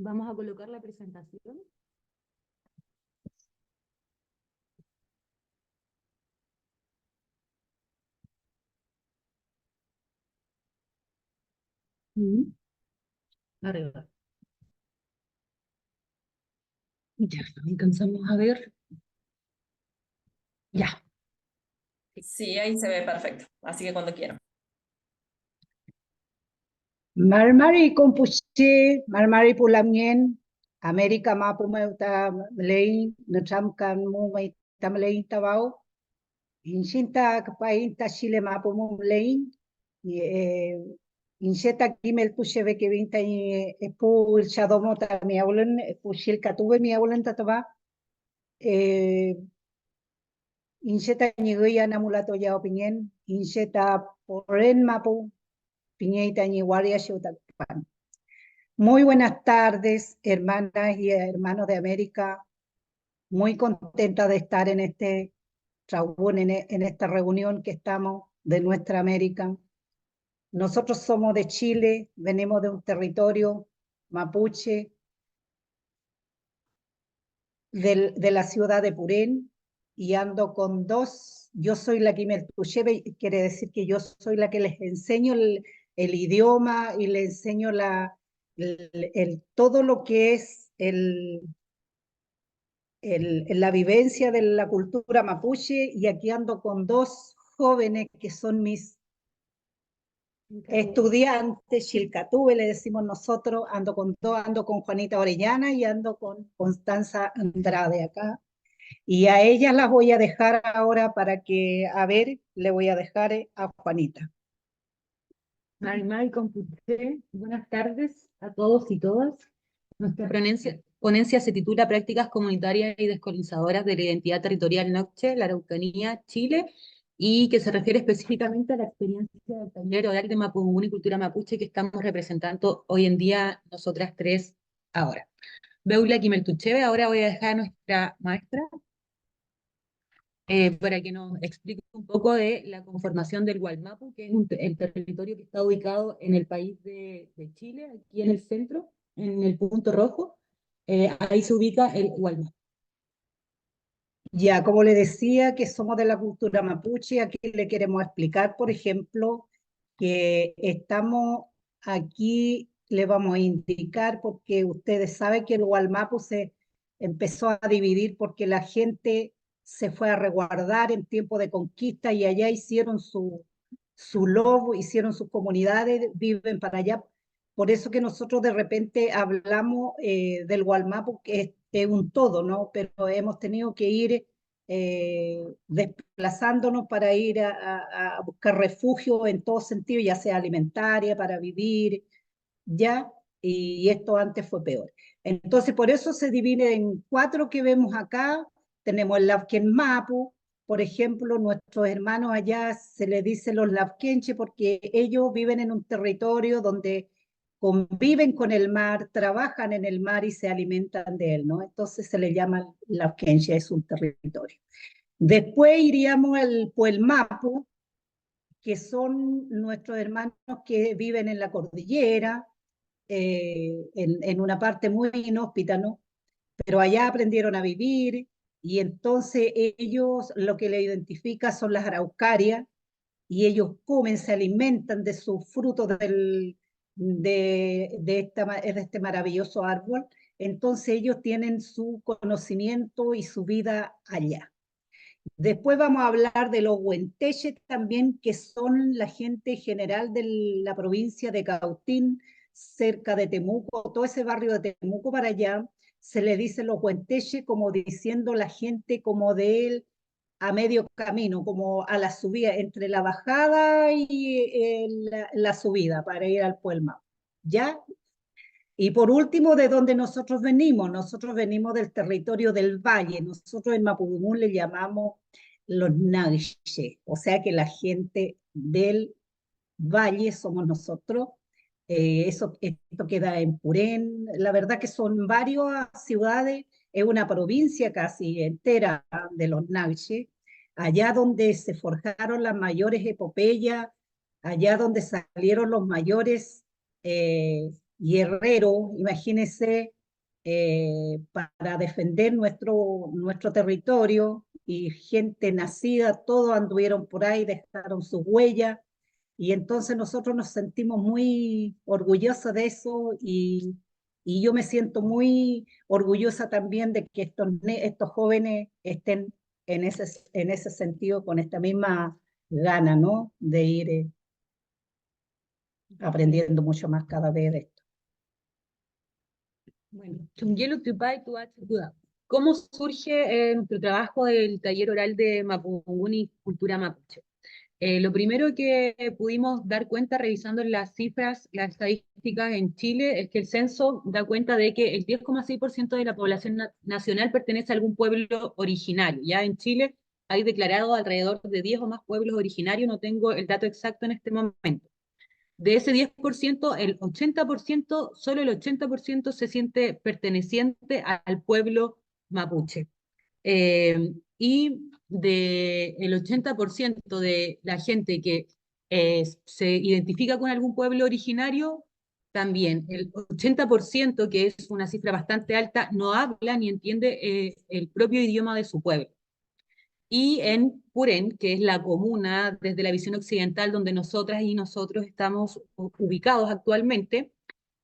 Vamos a colocar la presentación. Arriba. Ya, alcanzamos a ver. Ya. Sí, ahí se ve perfecto, así que cuando quieran. Marmari kompuche, marmari pulamien, Amerika mapumeuta mlei, nucham kan mu mai tamlei tawau, inshinta kapainta Chile mapumu mlei, insheta kimel tushebe que vinta y pu el shadomota mi abuelen, pu shil katuve mi abuelen tataba, insheta ñiguya namulato ya opinien, insheta porren mapu, piñeita ñiguaria shutapan. Muy buenas tardes, hermanas y hermanos de América. Muy contenta de estar en en esta reunión que estamos de nuestra América. Nosotros somos de Chile, venimos de un territorio mapuche, de la ciudad de Purén, y ando con dos. Yo soy la que me tucheve, quiere decir que yo soy la que les enseño el idioma y les enseño todo lo que es la vivencia de la cultura mapuche, y aquí ando con dos jóvenes que son mis estudiantes, Chilcatube le decimos nosotros, ando con Juanita Orellana y ando con Constanza Andrade acá. Y a ellas las voy a dejar ahora para que, a ver, le voy a dejar a Juanita. Marimar Compuche, buenas tardes a todos y todas. Nuestra ponencia se titula Prácticas comunitarias y descolonizadoras de la identidad territorial Nocche, la Araucanía, Chile, y que se refiere específicamente a la experiencia del taller oral de Mapudungun y cultura mapuche que estamos representando hoy en día nosotras tres ahora. Beula Kimeltucheve, ahora voy a dejar a nuestra maestra para que nos explique un poco de la conformación del Gualmapu, que es el territorio que está ubicado en el país de Chile, aquí en el centro, en el punto rojo. Ahí se ubica el Gualmapu. Ya, como le decía, que somos de la cultura mapuche, aquí le queremos explicar, por ejemplo, que estamos aquí, le vamos a indicar, porque ustedes saben que el Gualmapu se empezó a dividir porque la gente se fue a resguardar en tiempo de conquista y allá hicieron su lobo, hicieron sus comunidades, viven para allá. Por eso que nosotros de repente hablamos del Gualmapu, que es un todo, ¿no? Pero hemos tenido que ir desplazándonos para ir a buscar refugio en todo sentido, ya sea alimentaria, para vivir, ya, y esto antes fue peor. Entonces, por eso se divide en 4 que vemos acá. Tenemos el Lavken Mapu, por ejemplo, nuestros hermanos allá se les dice los Lavkenche porque ellos viven en un territorio donde conviven con el mar, trabajan en el mar y se alimentan de él, ¿no? Entonces se le llama Lavkenche, es un territorio. Después iríamos al Puelmapu, que son nuestros hermanos que viven en la cordillera, en una parte muy inhóspita, ¿no? Pero allá aprendieron a vivir y entonces ellos lo que le identifica son las araucarias y ellos comen, se alimentan de sus frutos de este maravilloso árbol. Entonces ellos tienen su conocimiento y su vida allá. Después vamos a hablar de los huenteches también, que son la gente general de la provincia de Cautín, cerca de Temuco, todo ese barrio de Temuco para allá, se le dice los huenteches como diciendo la gente como de él a medio camino, como a la subida, entre la bajada y la subida para ir al Puelma. ¿Ya? Y por último, de donde nosotros venimos del territorio del valle, nosotros en Mapudungun le llamamos los Nagche, o sea que la gente del valle somos nosotros. Esto queda en Purén, la verdad que son varias ciudades, es una provincia casi entera de los Nagche, allá donde se forjaron las mayores epopeyas, allá donde salieron los mayores guerreros, imagínense, para defender nuestro territorio, y gente nacida, todos anduvieron por ahí, dejaron sus huellas, y entonces nosotros nos sentimos muy orgullosos de eso, y yo me siento muy orgullosa también de que estos jóvenes estén en ese sentido con esta misma gana, ¿no? De ir aprendiendo mucho más cada vez de esto. Bueno, Chunguelo Tupai Tuachi Tuda. ¿Cómo surge nuestro trabajo del taller oral de Mapudungun y cultura mapuche? Lo primero que pudimos dar cuenta revisando las cifras, las estadísticas en Chile, es que el censo da cuenta de que el 10,6% de la población nacional pertenece a algún pueblo originario. Ya en Chile hay declarado alrededor de 10 o más pueblos originarios, no tengo el dato exacto en este momento. De ese 10%, el 80%, solo el 80% se siente perteneciente al pueblo mapuche. Y del 80% de la gente que se identifica con algún pueblo originario, también el 80%, que es una cifra bastante alta, no habla ni entiende el propio idioma de su pueblo. Y en Purén, que es la comuna desde la visión occidental donde nosotras y nosotros estamos ubicados actualmente,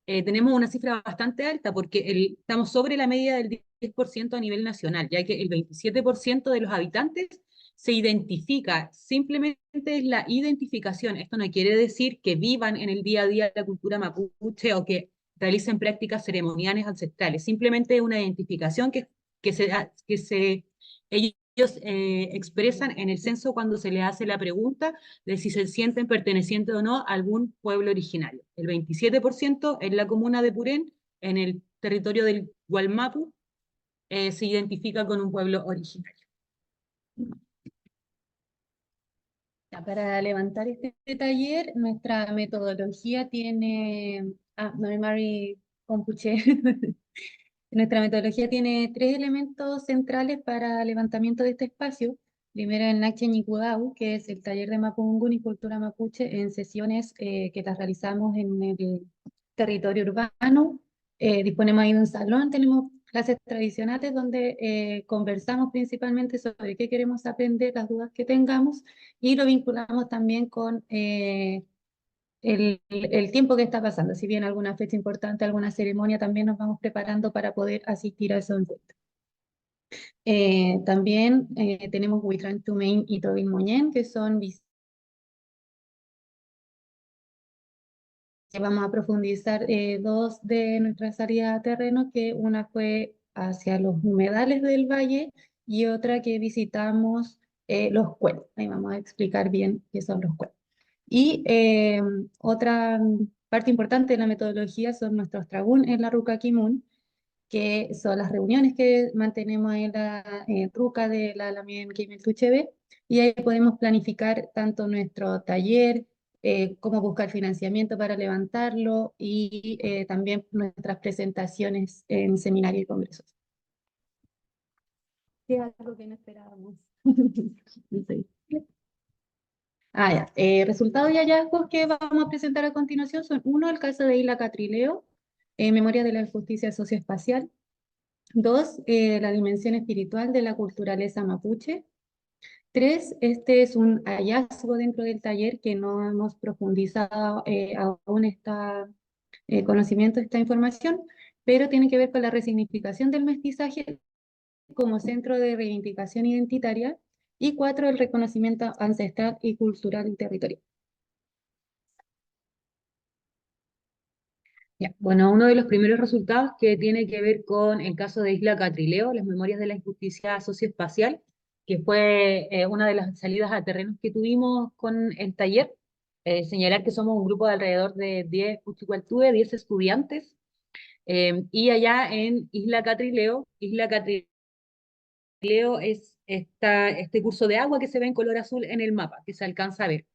tenemos una cifra bastante alta porque estamos sobre la media del 10% a nivel nacional, ya que el 27% de los habitantes se identifica, simplemente es la identificación. Esto no quiere decir que vivan en el día a día la cultura mapuche o que realicen prácticas ceremoniales ancestrales, simplemente es una identificación ellos expresan en el censo cuando se les hace la pregunta de si se sienten pertenecientes o no a algún pueblo originario. El 27% en la comuna de Purén, en el territorio del Gualmapu, se identifica con un pueblo originario. Para levantar este taller, nuestra metodología tiene... Mari Compuche. Nuestra metodología tiene 3 elementos centrales para levantamiento de este espacio. Primero, el Nache Ñicudau, que es el taller de Mapudungun y cultura mapuche en sesiones que las realizamos en el territorio urbano. Disponemos ahí de un salón, tenemos clases tradicionales donde conversamos principalmente sobre qué queremos aprender, las dudas que tengamos, y lo vinculamos también con el tiempo que está pasando. Si bien alguna fecha importante, alguna ceremonia, también nos vamos preparando para poder asistir a esos encuentros. También tenemos Huitrán Tumein y Tobin Moñén, que son vamos a profundizar dos de nuestras áreas de terreno, que una fue hacia los humedales del valle y otra que visitamos los cuelos. Ahí vamos a explicar bien qué son los cuelos. Y otra parte importante de la metodología son nuestros trabún en la Ruca Kimun, que son las reuniones que mantenemos en la Ruca de la Lamien Kimeltucheve, y ahí podemos planificar tanto nuestro taller, cómo buscar financiamiento para levantarlo, y también nuestras presentaciones en seminarios y congresos. Sí, algo que no esperábamos. No sé. Ya. Resultados y hallazgos que vamos a presentar a continuación son: uno, el caso de Isla Catrileo, memoria de la justicia socioespacial; dos, la dimensión espiritual de la culturaleza mapuche; tres, este es un hallazgo dentro del taller que no hemos profundizado aún conocimiento de esta información, pero tiene que ver con la resignificación del mestizaje como centro de reivindicación identitaria; y cuatro, el reconocimiento ancestral y cultural y territorial. Ya, bueno, uno de los primeros resultados que tiene que ver con el caso de Isla Catrileo, las memorias de la injusticia socioespacial, que fue una de las salidas a terrenos que tuvimos con el taller. Señalar que somos un grupo de alrededor de 10 Puchicualtúe, 10 estudiantes, y allá en Isla Catrileo es este curso de agua que se ve en color azul en el mapa, que se alcanza a ver.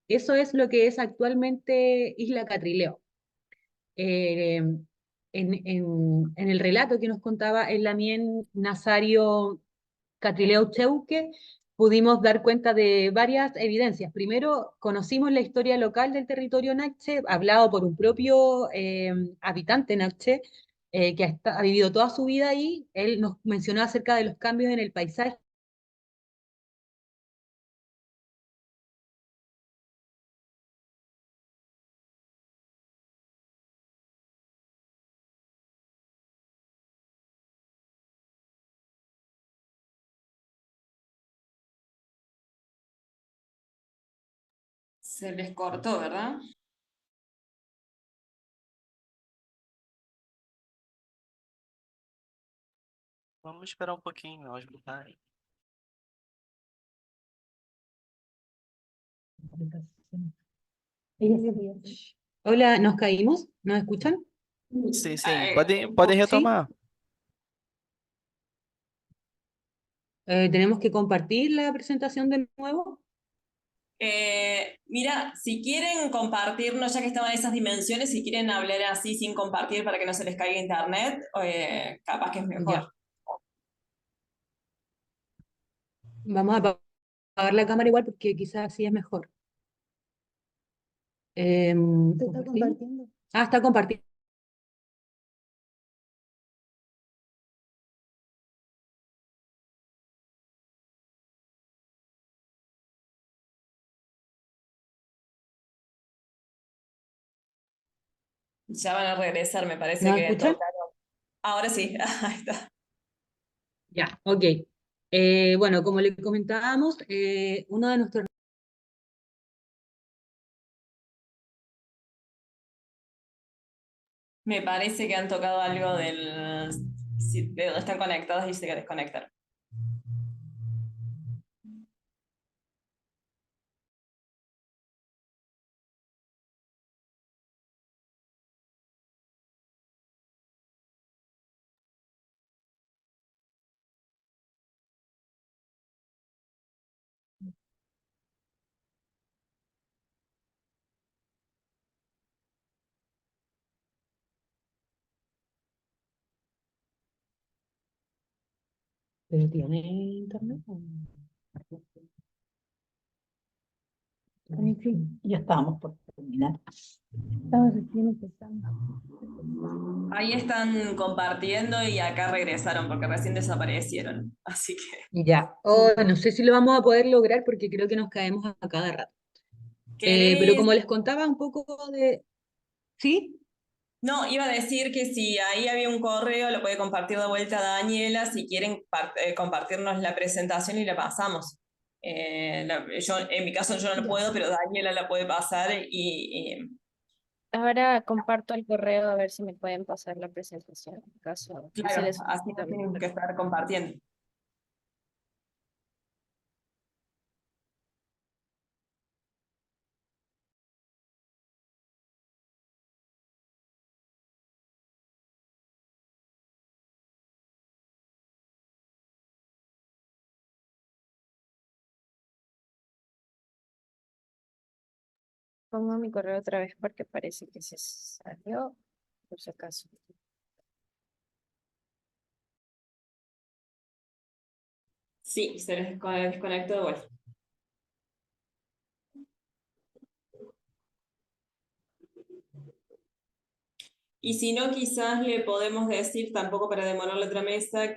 Eso es lo que es actualmente Isla Catrileo. eh, en el relato que nos contaba el Lamien Nazario Catrileo Cheuque, pudimos dar cuenta de varias evidencias. Primero, conocimos la historia local del territorio Nache, hablado por un propio habitante Nache, que ha vivido toda su vida ahí. Él nos mencionó acerca de los cambios en el paisaje Se les cortó, ¿verdad? Vamos esperar um pouquinho, acho que tá. Hola, ¿nos caímos? ¿Nos escuchan? Sim, sim. Eh, Podem ¿Sí? retomar. ¿Tenemos que compartir la presentación de nuevo? Mira, si quieren compartirnos, ya que estaban esas dimensiones, si quieren hablar así sin compartir para que no se les caiga internet, capaz que es mejor. Ya. Vamos a apagar la cámara igual porque quizás así es mejor. ¿Se está ¿Compartir? compartiendo? Ah, está compartido. Ya van a regresar, me parece ¿Nos que escuchan? tocaron. Ahora sí, ahí está. Ya, ok. Bueno, como le comentábamos, uno de nuestros... Me parece que han tocado algo de donde están conectados y se desconectaron. ¿Pero tiene internet? En fin, Ya estábamos por terminar. estamos recién empezando. Ahí están compartiendo y acá regresaron porque recién desaparecieron. Así que, Ya. Oh, no sé si lo vamos a poder lograr porque creo que nos caemos a cada rato. Pero ¿querés? como les contaba un poco de... ¿Sí? No, iba a decir que si ahí había un correo, lo puede compartir de vuelta a Daniela si quieren compartirnos la presentación y la pasamos. En mi caso yo no lo puedo, pero Daniela la puede pasar Ahora comparto el correo a ver si me pueden pasar la presentación, en caso de ser Claro, eso. así no tienen que estar compartiendo. Pongo mi correo otra vez porque parece que se salió, por si acaso. Sí, se les desconectó de vuelta. Y si no, quizás le podemos decir, tampoco para demorar la otra mesa,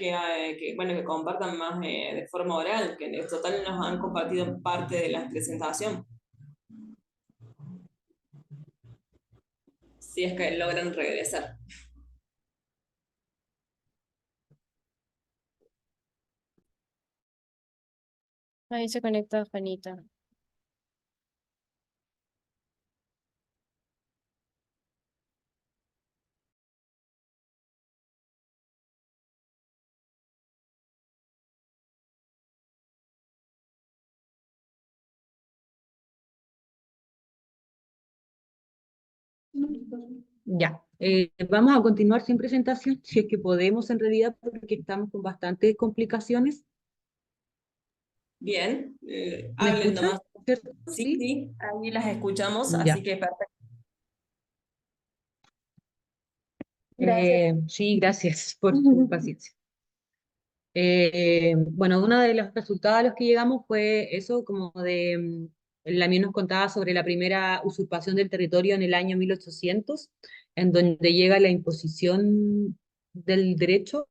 bueno, que compartan más de forma oral, que en total nos han compartido parte de la presentación. Si es que logran regresar. Ahí se conecta Juanita. Ya, vamos a continuar sin presentación, si es que podemos en realidad, porque estamos con bastantes complicaciones. Bien, ¿Me hablen escuchan? nomás. ¿Cierto? Sí, ¿Sí? sí, ahí las escuchamos, Ya. así que perfecto. Sí, gracias por su paciencia. Bueno, uno de los resultados a los que llegamos fue eso, como de, Lamien nos contaba sobre la primera usurpación del territorio en el año 1800, en donde llega la imposición del derecho,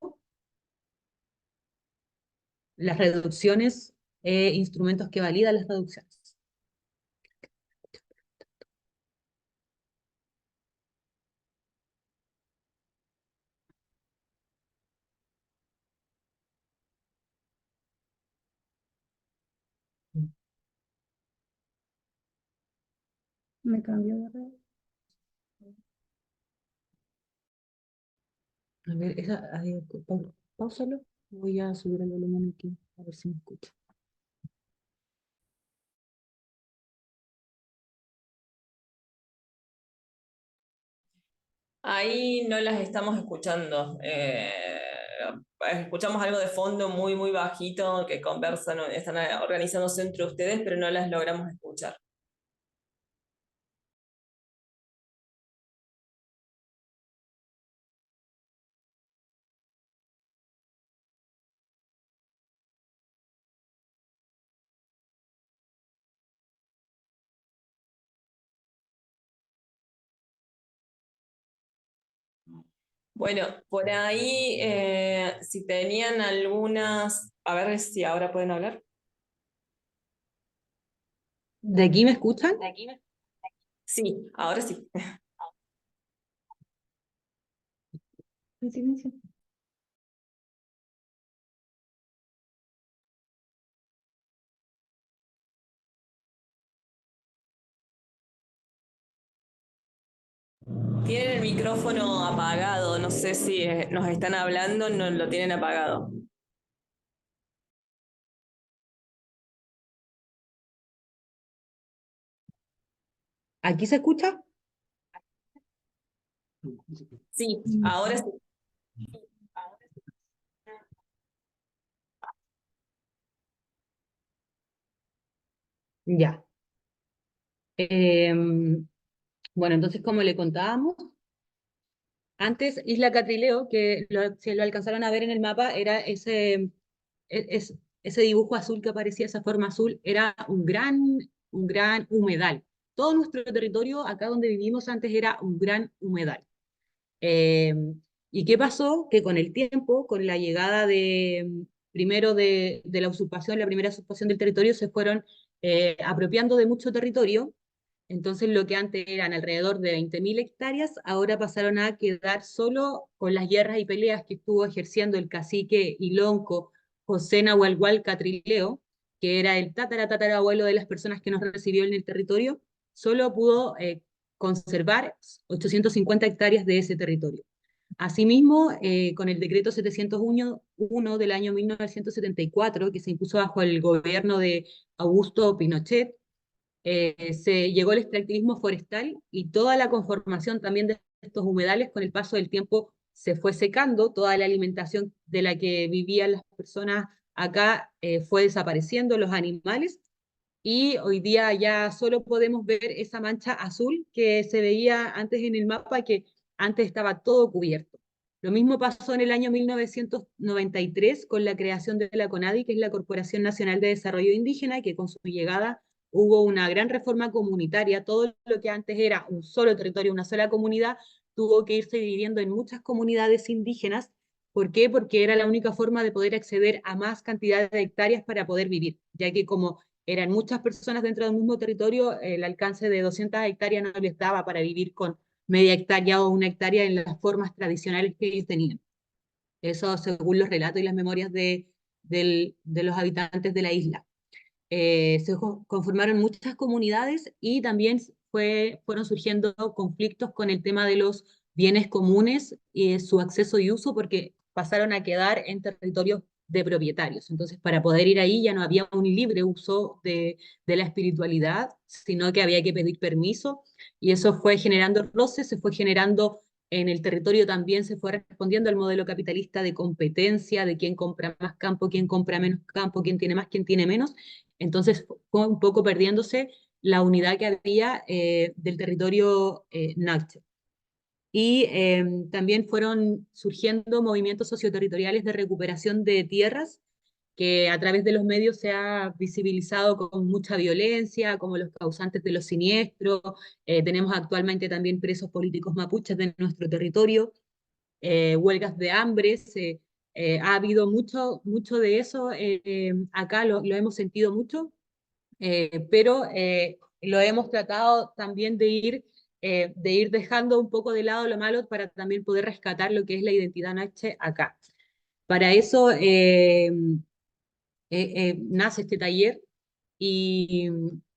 las reducciones, instrumentos que validan las reducciones. Me cambió de red. A ver, páusalo, voy a subir el volumen aquí, a ver si me escucha. Ahí no las estamos escuchando. Escuchamos algo de fondo muy, muy bajito que conversan, están organizándose entre ustedes, pero no las logramos escuchar. Bueno, por ahí, si tenían algunas, a ver si ahora pueden hablar. ¿De aquí me escuchan? Sí, ahora sí. En silencio. Tienen el micrófono apagado, no sé si nos están hablando, no lo tienen apagado. ¿Aquí se escucha? Sí, ahora sí. Ya. Bueno, entonces, como le contábamos, antes Isla Catrileo, que si lo alcanzaron a ver en el mapa, era ese dibujo azul que aparecía, esa forma azul, era un gran humedal. Todo nuestro territorio, acá donde vivimos antes, era un gran humedal. Eh, ¿Y qué pasó? Que con el tiempo, con la llegada primero de la usurpación, la primera usurpación del territorio, se fueron apropiando de mucho territorio. Entonces, lo que antes eran alrededor de 20.000 hectáreas, ahora pasaron a quedar solo con las guerras y peleas que estuvo ejerciendo el cacique Ilonco José Nahualhual Catrileo, que era el tatarabuelo de las personas que nos recibió en el territorio. Solo pudo conservar 850 hectáreas de ese territorio. Asimismo, con el decreto 701 del año 1974, que se impuso bajo el gobierno de Augusto Pinochet, se llegó el extractivismo forestal y toda la conformación también de estos humedales con el paso del tiempo se fue secando, toda la alimentación de la que vivían las personas acá fue desapareciendo, los animales, y hoy día ya solo podemos ver esa mancha azul que se veía antes en el mapa, que antes estaba todo cubierto. Lo mismo pasó en el año 1993 con la creación de la CONADI, que es la Corporación Nacional de Desarrollo Indígena, que con su llegada hubo una gran reforma comunitaria. Todo lo que antes era un solo territorio, una sola comunidad, tuvo que irse dividiendo en muchas comunidades indígenas. ¿Por qué? Porque era la única forma de poder acceder a más cantidad de hectáreas para poder vivir, ya que como eran muchas personas dentro del mismo territorio, el alcance de 200 hectáreas no les daba para vivir con media hectárea o una hectárea en las formas tradicionales que ellos tenían. Eso según los relatos y las memorias de los habitantes de la isla. Se conformaron muchas comunidades y también fueron surgiendo conflictos con el tema de los bienes comunes y su acceso y uso, porque pasaron a quedar en territorios de propietarios. Entonces, para poder ir ahí ya no había un libre uso de la espiritualidad, sino que había que pedir permiso, y eso fue generando roces, se fue generando en el territorio también, se fue respondiendo al modelo capitalista de competencia, de quién compra más campo, quién compra menos campo, quién tiene más, quién tiene menos. Entonces fue un poco perdiéndose la unidad que había del territorio náhuatl. Y también fueron surgiendo movimientos socioterritoriales de recuperación de tierras, que a través de los medios se ha visibilizado con mucha violencia, como los causantes de los siniestros. Tenemos actualmente también presos políticos mapuches de nuestro territorio, huelgas de hambre. Ha habido mucho de eso, acá lo hemos sentido mucho, pero lo hemos tratado también de ir dejando un poco de lado lo malo para también poder rescatar lo que es la identidad nache acá. Para eso nace este taller, y,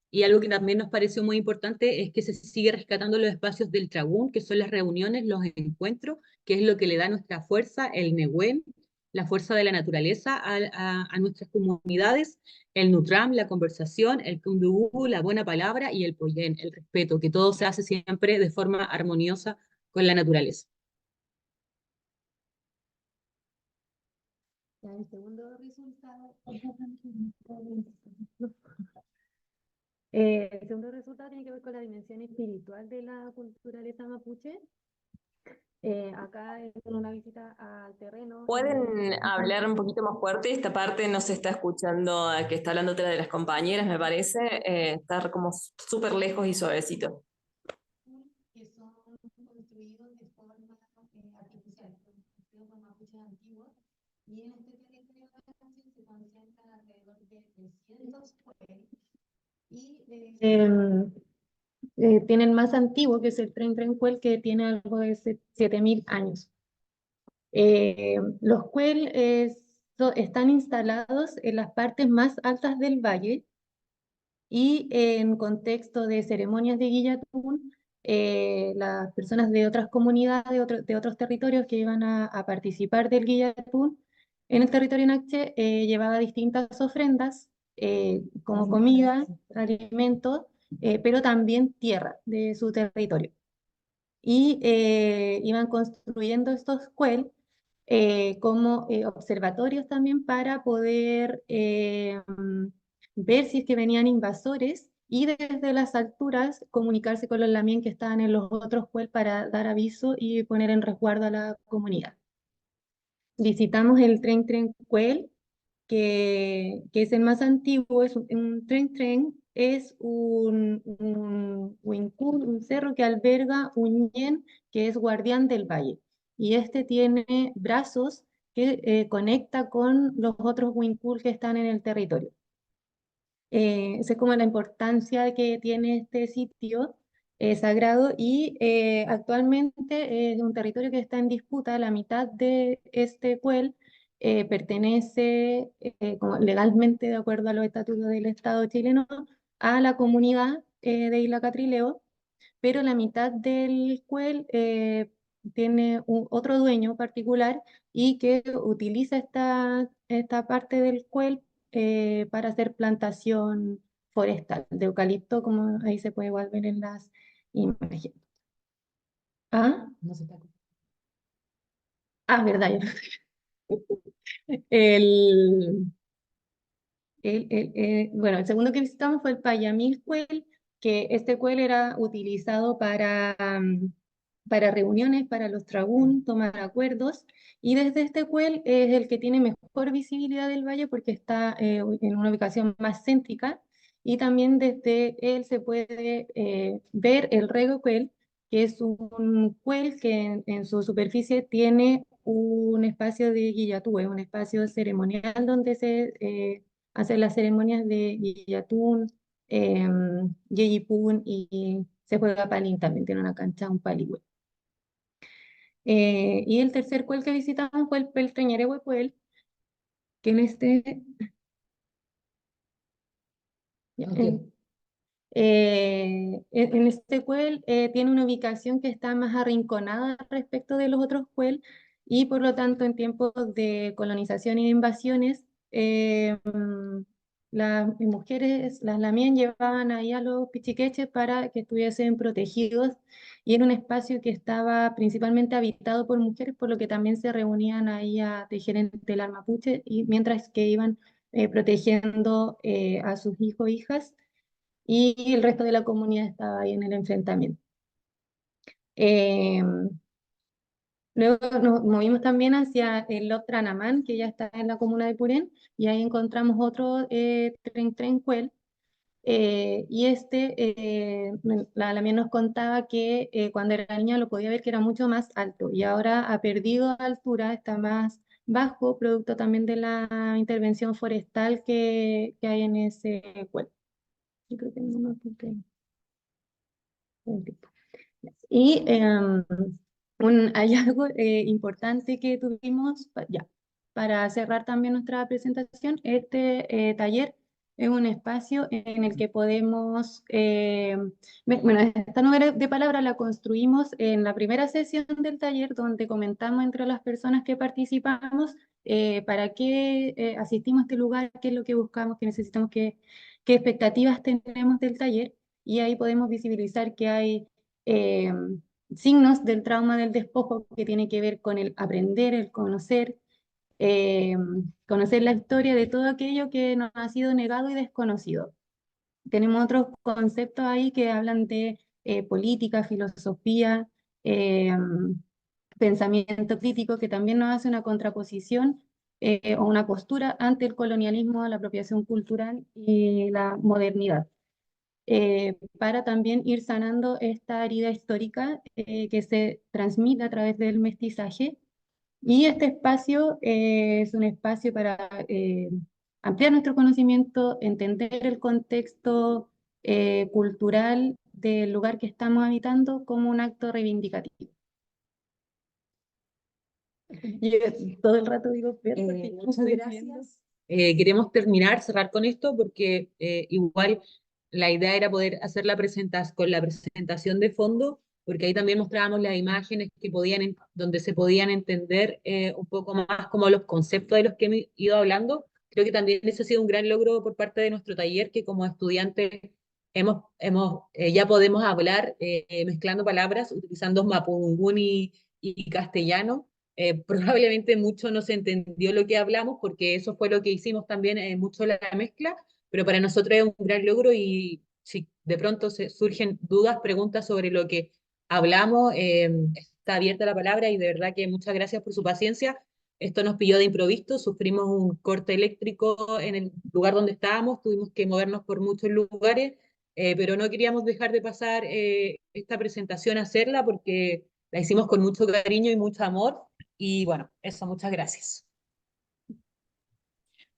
y algo que también nos pareció muy importante es que se sigue rescatando los espacios del Tragún, que son las reuniones, los encuentros, que es lo que le da nuestra fuerza, el Nehuen, la fuerza de la naturaleza a nuestras comunidades, el Nutram, la conversación, el Kundugu, la buena palabra, y el Poyen, el respeto, que todo se hace siempre de forma armoniosa con la naturaleza. El segundo resultado, el segundo resultado tiene que ver con la dimensión espiritual de la culturaleza mapuche. Acá en una visita al terreno. ¿Pueden hablar un poquito más fuerte? Esta parte no se está escuchando, que está hablando otra de las compañeras, me parece. Está como súper lejos y suavecito. Que son construidos de forma artificial, construidos por mapuches antiguos, y en este territorio se concentran alrededor de 300 pueblos, y tienen más antiguo, que es el Tren Trencuel, que tiene algo de 7000 años. Los cuel están instalados en las partes más altas del valle, y en contexto de ceremonias de Guillatún, las personas de otras comunidades, de otros territorios que iban a participar del Guillatún en el territorio Nache, llevaba distintas ofrendas, como comida, alimentos, pero también tierra de su territorio. Y iban construyendo estos cuel como observatorios también para poder ver si es que venían invasores, y desde las alturas comunicarse con los lamien que estaban en los otros cuel para dar aviso y poner en resguardo a la comunidad. Visitamos el Tren Trencuel, que es el más antiguo. Es un Tren, es un huincul, un cerro que alberga un ñen, que es guardián del valle, y este tiene brazos que conecta con los otros huincul que están en el territorio. Esa es como la importancia que tiene este sitio sagrado, y actualmente es un territorio que está en disputa. La mitad de este pueblo pertenece como legalmente, de acuerdo a los estatutos del Estado chileno, a la comunidad de Isla Catrileo, pero la mitad del cuel tiene otro dueño particular y que utiliza esta parte del cuel para hacer plantación forestal de eucalipto, como ahí se puede igual ver en las imágenes. Ah, No se está verdad, el, bueno, el segundo que visitamos fue el Payamil Cuel, que este cuel era utilizado para reuniones, para los tragún, tomar acuerdos, y desde este cuel es el que tiene mejor visibilidad del valle porque está en una ubicación más céntrica, y también desde él se puede ver el Rego Cuel, que es un cuel que en su superficie tiene un espacio de guillatúe, un espacio ceremonial donde se hacen las ceremonias de Guillatún, Yeyipún y se juega palín también, tiene una cancha, un paligüe. Y el tercer cuel que visitamos fue el Peltreñerehue Cuel, que en este... ya, en este cuel tiene una ubicación que está más arrinconada respecto de los otros cuel y por lo tanto en tiempos de colonización y de invasiones las mujeres, las lamien llevaban ahí a los pichiqueches para que estuviesen protegidos y era un espacio que estaba principalmente habitado por mujeres, por lo que también se reunían ahí a tejer en telar mapuche y mientras que iban protegiendo a sus hijos e hijas y el resto de la comunidad estaba ahí en el enfrentamiento. Luego nos movimos también hacia el Lot Tranamán, que ya está en la comuna de Purén, y ahí encontramos otro Trencuel, y la mía nos contaba que cuando era niña lo podía ver que era mucho más alto, y ahora ha perdido altura, está más bajo, producto también de la intervención forestal que hay en ese cuel. Yo creo que no me apunté. Y un hallazgo importante que tuvimos, para cerrar también nuestra presentación, este taller es un espacio en el que podemos, bueno, esta novela de palabras la construimos en la primera sesión del taller, donde comentamos entre las personas que participamos para qué asistimos a este lugar, qué es lo que buscamos, qué necesitamos, qué expectativas tenemos del taller, y ahí podemos visibilizar que hay eh, signos del trauma del despojo que tiene que ver con el aprender, el conocer, eh, conocer la historia de todo aquello que nos ha sido negado y desconocido. Tenemos otros conceptos ahí que hablan de política, filosofía, eh, pensamiento crítico, que también nos hace una contraposición o una postura ante el colonialismo, la apropiación cultural y la modernidad. Para también ir sanando esta herida histórica que se transmite a través del mestizaje. Y este espacio es un espacio para ampliar nuestro conocimiento, entender el contexto cultural del lugar que estamos habitando como un acto reivindicativo. Yo todo el rato digo, muchas gracias. Queremos cerrar con esto porque igual la idea era poder hacer con la presentación de fondo, porque ahí también mostrábamos las imágenes donde se podían entender un poco más como los conceptos de los que hemos ido hablando. Creo que también ese ha sido un gran logro por parte de nuestro taller, que como estudiantes ya podemos hablar mezclando palabras, utilizando mapudungún y castellano. Probablemente mucho no se entendió lo que hablamos, porque eso fue lo que hicimos también, mucho la mezcla, pero para nosotros es un gran logro y si de pronto surgen dudas, preguntas sobre lo que hablamos, está abierta la palabra y de verdad que muchas gracias por su paciencia. Esto nos pilló de improviso, sufrimos un corte eléctrico en el lugar donde estábamos, tuvimos que movernos por muchos lugares, pero no queríamos dejar de pasar esta presentación a hacerla porque la hicimos con mucho cariño y mucho amor. Y bueno, eso, muchas gracias.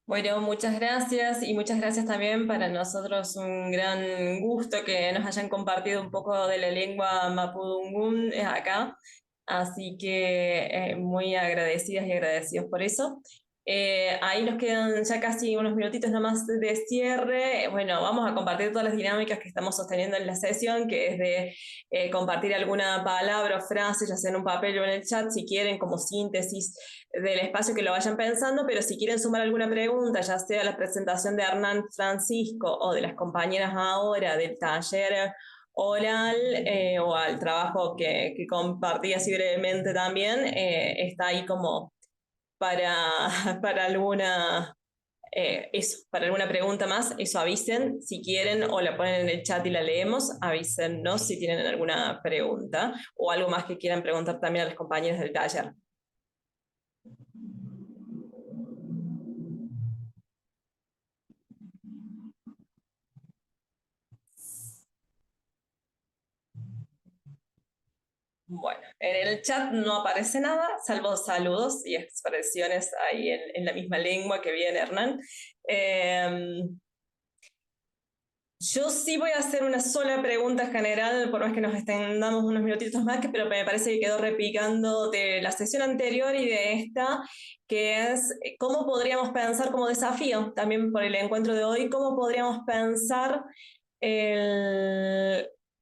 Bueno, muchas gracias y muchas gracias también para nosotros un gran gusto que nos hayan compartido un poco de la lengua mapudungún acá. Así que muy agradecidas y agradecidos por eso. Ahí nos quedan ya casi unos minutitos nomás de cierre. Bueno, vamos a compartir todas las dinámicas que estamos sosteniendo en la sesión, que es de compartir alguna palabra o frase, ya sea en un papel o en el chat, si quieren, como síntesis del espacio que lo vayan pensando, pero si quieren sumar alguna pregunta, ya sea la presentación de Hernán Francisco o de las compañeras ahora del taller oral o al trabajo que compartí así brevemente también, está ahí como para alguna, para alguna pregunta más, eso avisen si quieren o la ponen en el chat y la leemos, avísennos si tienen alguna pregunta o algo más que quieran preguntar también a las compañeras del taller. Bueno, en el chat no aparece nada, salvo saludos y expresiones ahí en la misma lengua que viene Hernán. Yo sí voy a hacer una sola pregunta general, por más que nos extendamos unos minutitos más, pero me parece que quedó replicando de la sesión anterior y de esta, que es cómo podríamos pensar como desafío, también por el encuentro de hoy, cómo podríamos pensar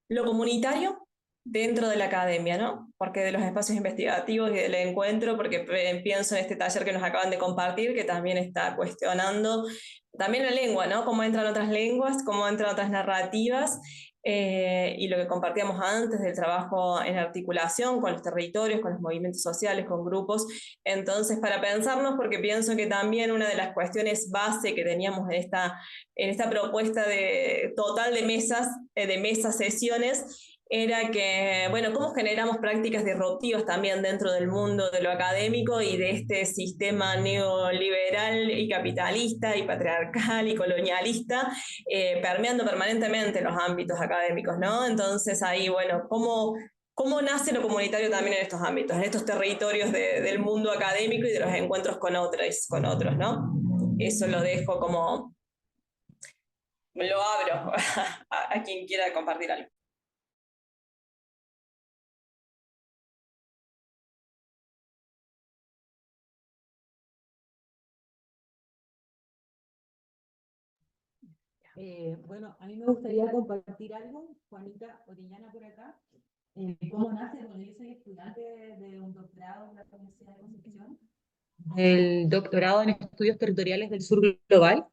lo comunitario dentro de la academia, ¿no? Porque de los espacios investigativos y del encuentro, porque pienso en este taller que nos acaban de compartir, que también está cuestionando también la lengua, ¿no? Cómo entran otras lenguas, cómo entran otras narrativas, y lo que compartíamos antes del trabajo en articulación con los territorios, con los movimientos sociales, con grupos. Entonces, para pensarnos, porque pienso que también una de las cuestiones base que teníamos en esta propuesta de total de mesas, sesiones, era que, bueno, cómo generamos prácticas disruptivas también dentro del mundo de lo académico y de este sistema neoliberal y capitalista y patriarcal y colonialista, permeando permanentemente los ámbitos académicos, ¿no? Entonces ahí, bueno, ¿cómo nace lo comunitario también en estos ámbitos, en estos territorios del mundo académico y de los encuentros con otros, ¿no? Eso lo dejo como, lo abro a quien quiera compartir algo. Bueno, a mí me gustaría compartir algo, Juanita Orellana por acá. ¿Cómo nace? Bueno, yo soy estudiante de un doctorado en la Universidad de Concepción, el doctorado en estudios territoriales del sur global,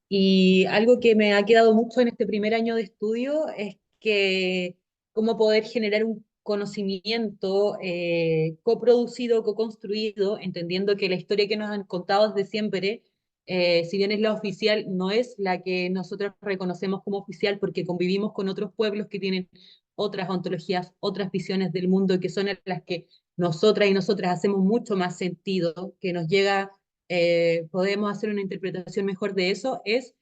y algo que me ha quedado mucho en este primer año de estudio es que cómo poder generar un conocimiento coproducido, co-construido, entendiendo que la historia que nos han contado desde siempre, si bien es la oficial, no es la que nosotros reconocemos como oficial porque convivimos con otros pueblos que tienen otras ontologías, otras visiones del mundo, que son las que nosotras y nosotras hacemos mucho más sentido, que nos llega, podemos hacer una interpretación mejor de eso, es,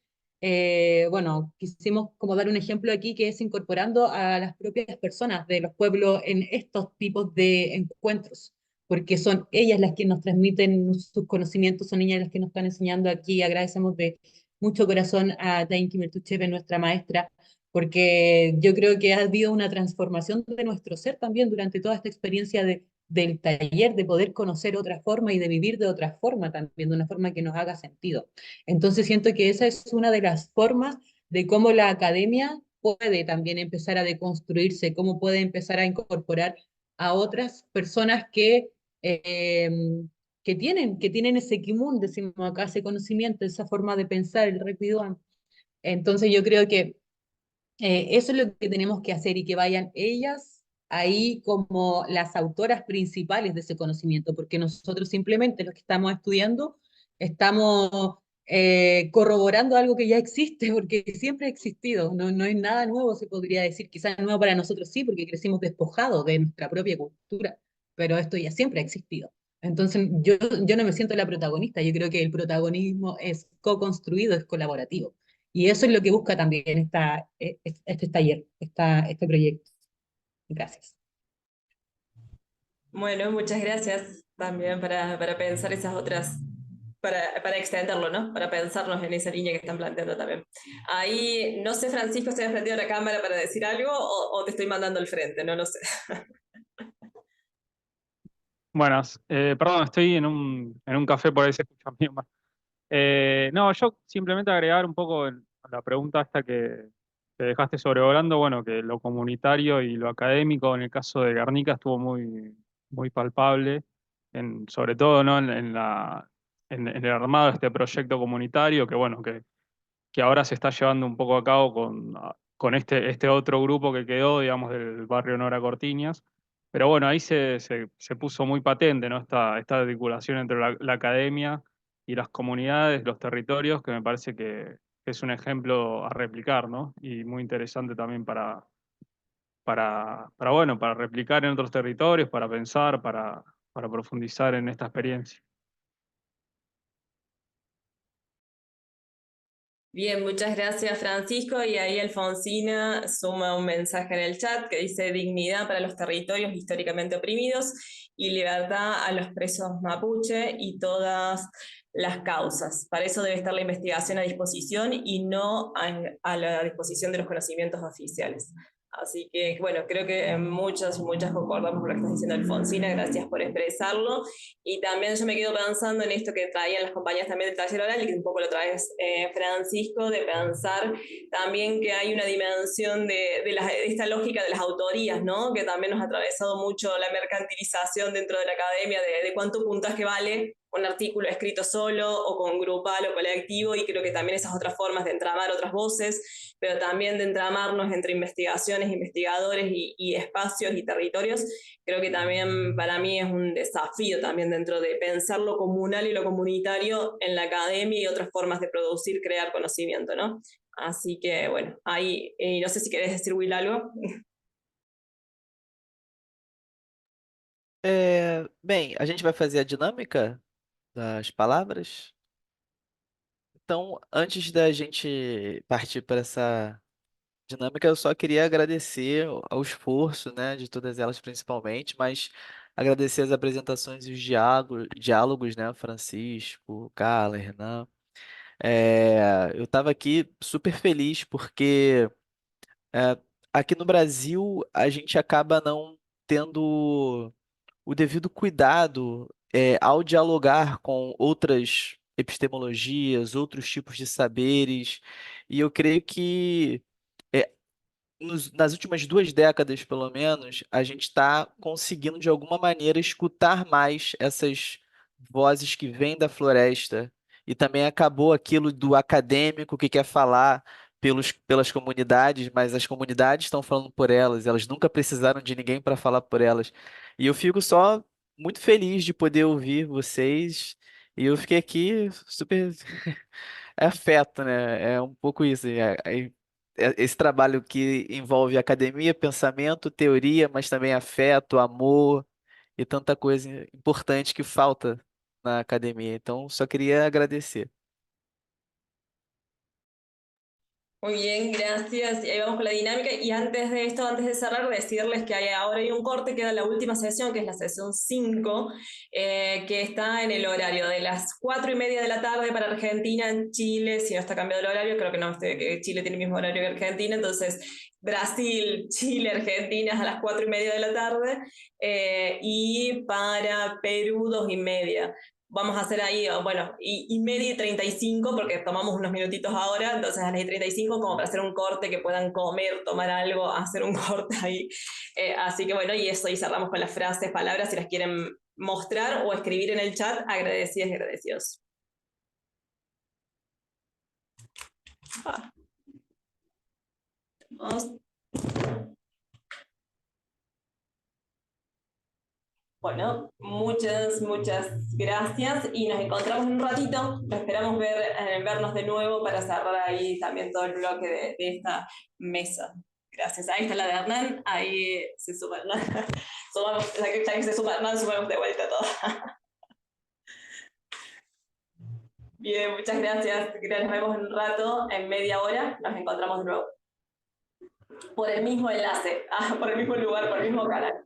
bueno, quisimos como dar un ejemplo aquí que es incorporando a las propias personas de los pueblos en estos tipos de encuentros, porque son ellas las que nos transmiten sus conocimientos, son ellas las que nos están enseñando aquí. Agradecemos de mucho corazón a Tainki Mertuchepe, nuestra maestra, porque yo creo que ha habido una transformación de nuestro ser también durante toda esta experiencia del taller, de poder conocer otra forma y de vivir de otra forma también, de una forma que nos haga sentido. Entonces siento que esa es una de las formas de cómo la academia puede también empezar a deconstruirse, cómo puede empezar a incorporar a otras personas eh, que tienen ese kimun, decimos acá, ese conocimiento, esa forma de pensar, el repiduan. Entonces yo creo que eso es lo que tenemos que hacer y que vayan ellas ahí como las autoras principales de ese conocimiento, porque nosotros simplemente los que estamos estudiando estamos corroborando algo que ya existe, porque siempre ha existido, no, no es nada nuevo, se podría decir, quizás nuevo para nosotros sí, porque crecimos despojados de nuestra propia cultura, pero esto ya siempre ha existido. Entonces yo no me siento la protagonista, yo creo que el protagonismo es co-construido, es colaborativo. Y eso es lo que busca también este taller, este proyecto. Gracias. Bueno, muchas gracias también para pensar esas otras, para extenderlo, ¿no? Para pensarnos en esa línea que están planteando también. Ahí, no sé, Francisco, ¿estoy prendido la cámara para decir algo o te estoy mandando al frente? No lo sé. Buenas. Perdón, estoy en un café, por ahí se escucha bien mal. No, yo simplemente agregar un poco a la pregunta esta que dejaste sobrevolando, bueno, que lo comunitario y lo académico en el caso de Guernica estuvo muy palpable, sobre todo, ¿no? En el armado de este proyecto comunitario, que bueno, que ahora se está llevando un poco a cabo con este otro grupo que quedó, digamos, del barrio Nora Cortiñas. Pero bueno, ahí se puso muy patente, ¿no? Esta articulación entre la academia y las comunidades, los territorios, que me parece que es un ejemplo a replicar, ¿no? Y muy interesante también bueno, para replicar en otros territorios, para pensar, para profundizar en esta experiencia. Bien, muchas gracias Francisco. Y ahí Alfonsina suma un mensaje en el chat que dice dignidad para los territorios históricamente oprimidos y libertad a los presos mapuche y todas las causas. Para eso debe estar la investigación a disposición y no a la disposición de los conocimientos oficiales. Así que, bueno, creo que muchas concordamos con lo que está diciendo Alfonsina. Gracias por expresarlo. Y también yo me quedo pensando en esto que traían las compañías también del taller oral, y que un poco lo traes, Francisco, de pensar también que hay una dimensión de esta lógica de las autorías, ¿no? Que también nos ha atravesado mucho la mercantilización dentro de la academia, de cuánto puntaje vale un artículo escrito solo o con grupal o colectivo, y creo que también esas otras formas de entramar otras voces, pero también de entramarnos entre investigaciones, investigadores y espacios y territorios. Creo que también para mí es un desafío también dentro de pensar lo comunal y lo comunitario en la academia y otras formas de producir, crear conocimiento, ¿no? Así que, bueno, ahí, no sé si querés decir, Will, algo. Bem, a gente vai fazer a dinâmica das palavras. Então, antes da gente partir para essa dinâmica, eu só queria agradecer ao esforço, né, de todas elas principalmente, mas agradecer as apresentações e os diálogos, né, Francisco, Carla, Hernan. Eu estava aqui super feliz porque é, aqui no Brasil a gente acaba não tendo o devido cuidado ao dialogar com outras epistemologias, outros tipos de saberes, e eu creio que é, nas últimas 2 décadas, pelo menos, a gente está conseguindo, de alguma maneira, escutar mais essas vozes que vêm da floresta. E também acabou aquilo do acadêmico que quer falar pelas comunidades, mas as comunidades estão falando por elas nunca precisaram de ninguém para falar por elas. E eu fico só muito feliz de poder ouvir vocês. E eu fiquei aqui super. É afeto, né? É um pouco isso. Esse trabalho que envolve academia, pensamento, teoria, mas também afeto, amor e tanta coisa importante que falta na academia. Então, só queria agradecer. Muy bien, gracias. Y ahí vamos con la dinámica. Y antes de esto, antes de cerrar, decirles que ahora hay un corte, queda la última sesión, que es la sesión 5, que está en el horario de las 4:30 de la tarde para Argentina, en Chile, si no está cambiado el horario, creo que no, que Chile tiene el mismo horario que Argentina, entonces Brasil, Chile, Argentina es a las 4:30 de la tarde, y para Perú 2:30. Vamos a hacer ahí, bueno, y media y 35, porque tomamos unos minutitos ahora, entonces a las 35 como para hacer un corte, que puedan comer, tomar algo, hacer un corte ahí. Así que bueno, y eso, y cerramos con las frases, palabras, si las quieren mostrar o escribir en el chat, agradecidas y agradecidos. Vamos. Bueno, muchas gracias y nos encontramos en un ratito. Esperamos vernos de nuevo para cerrar ahí también todo el bloque de esta mesa. Gracias. Ahí está la de Hernán, ahí se suma Hernán. Ya que se suma Hernán, sumamos de vuelta todo. Bien, muchas gracias. Nos vemos en un rato, en media hora, nos encontramos de nuevo. Por el mismo enlace, por el mismo lugar, por el mismo canal.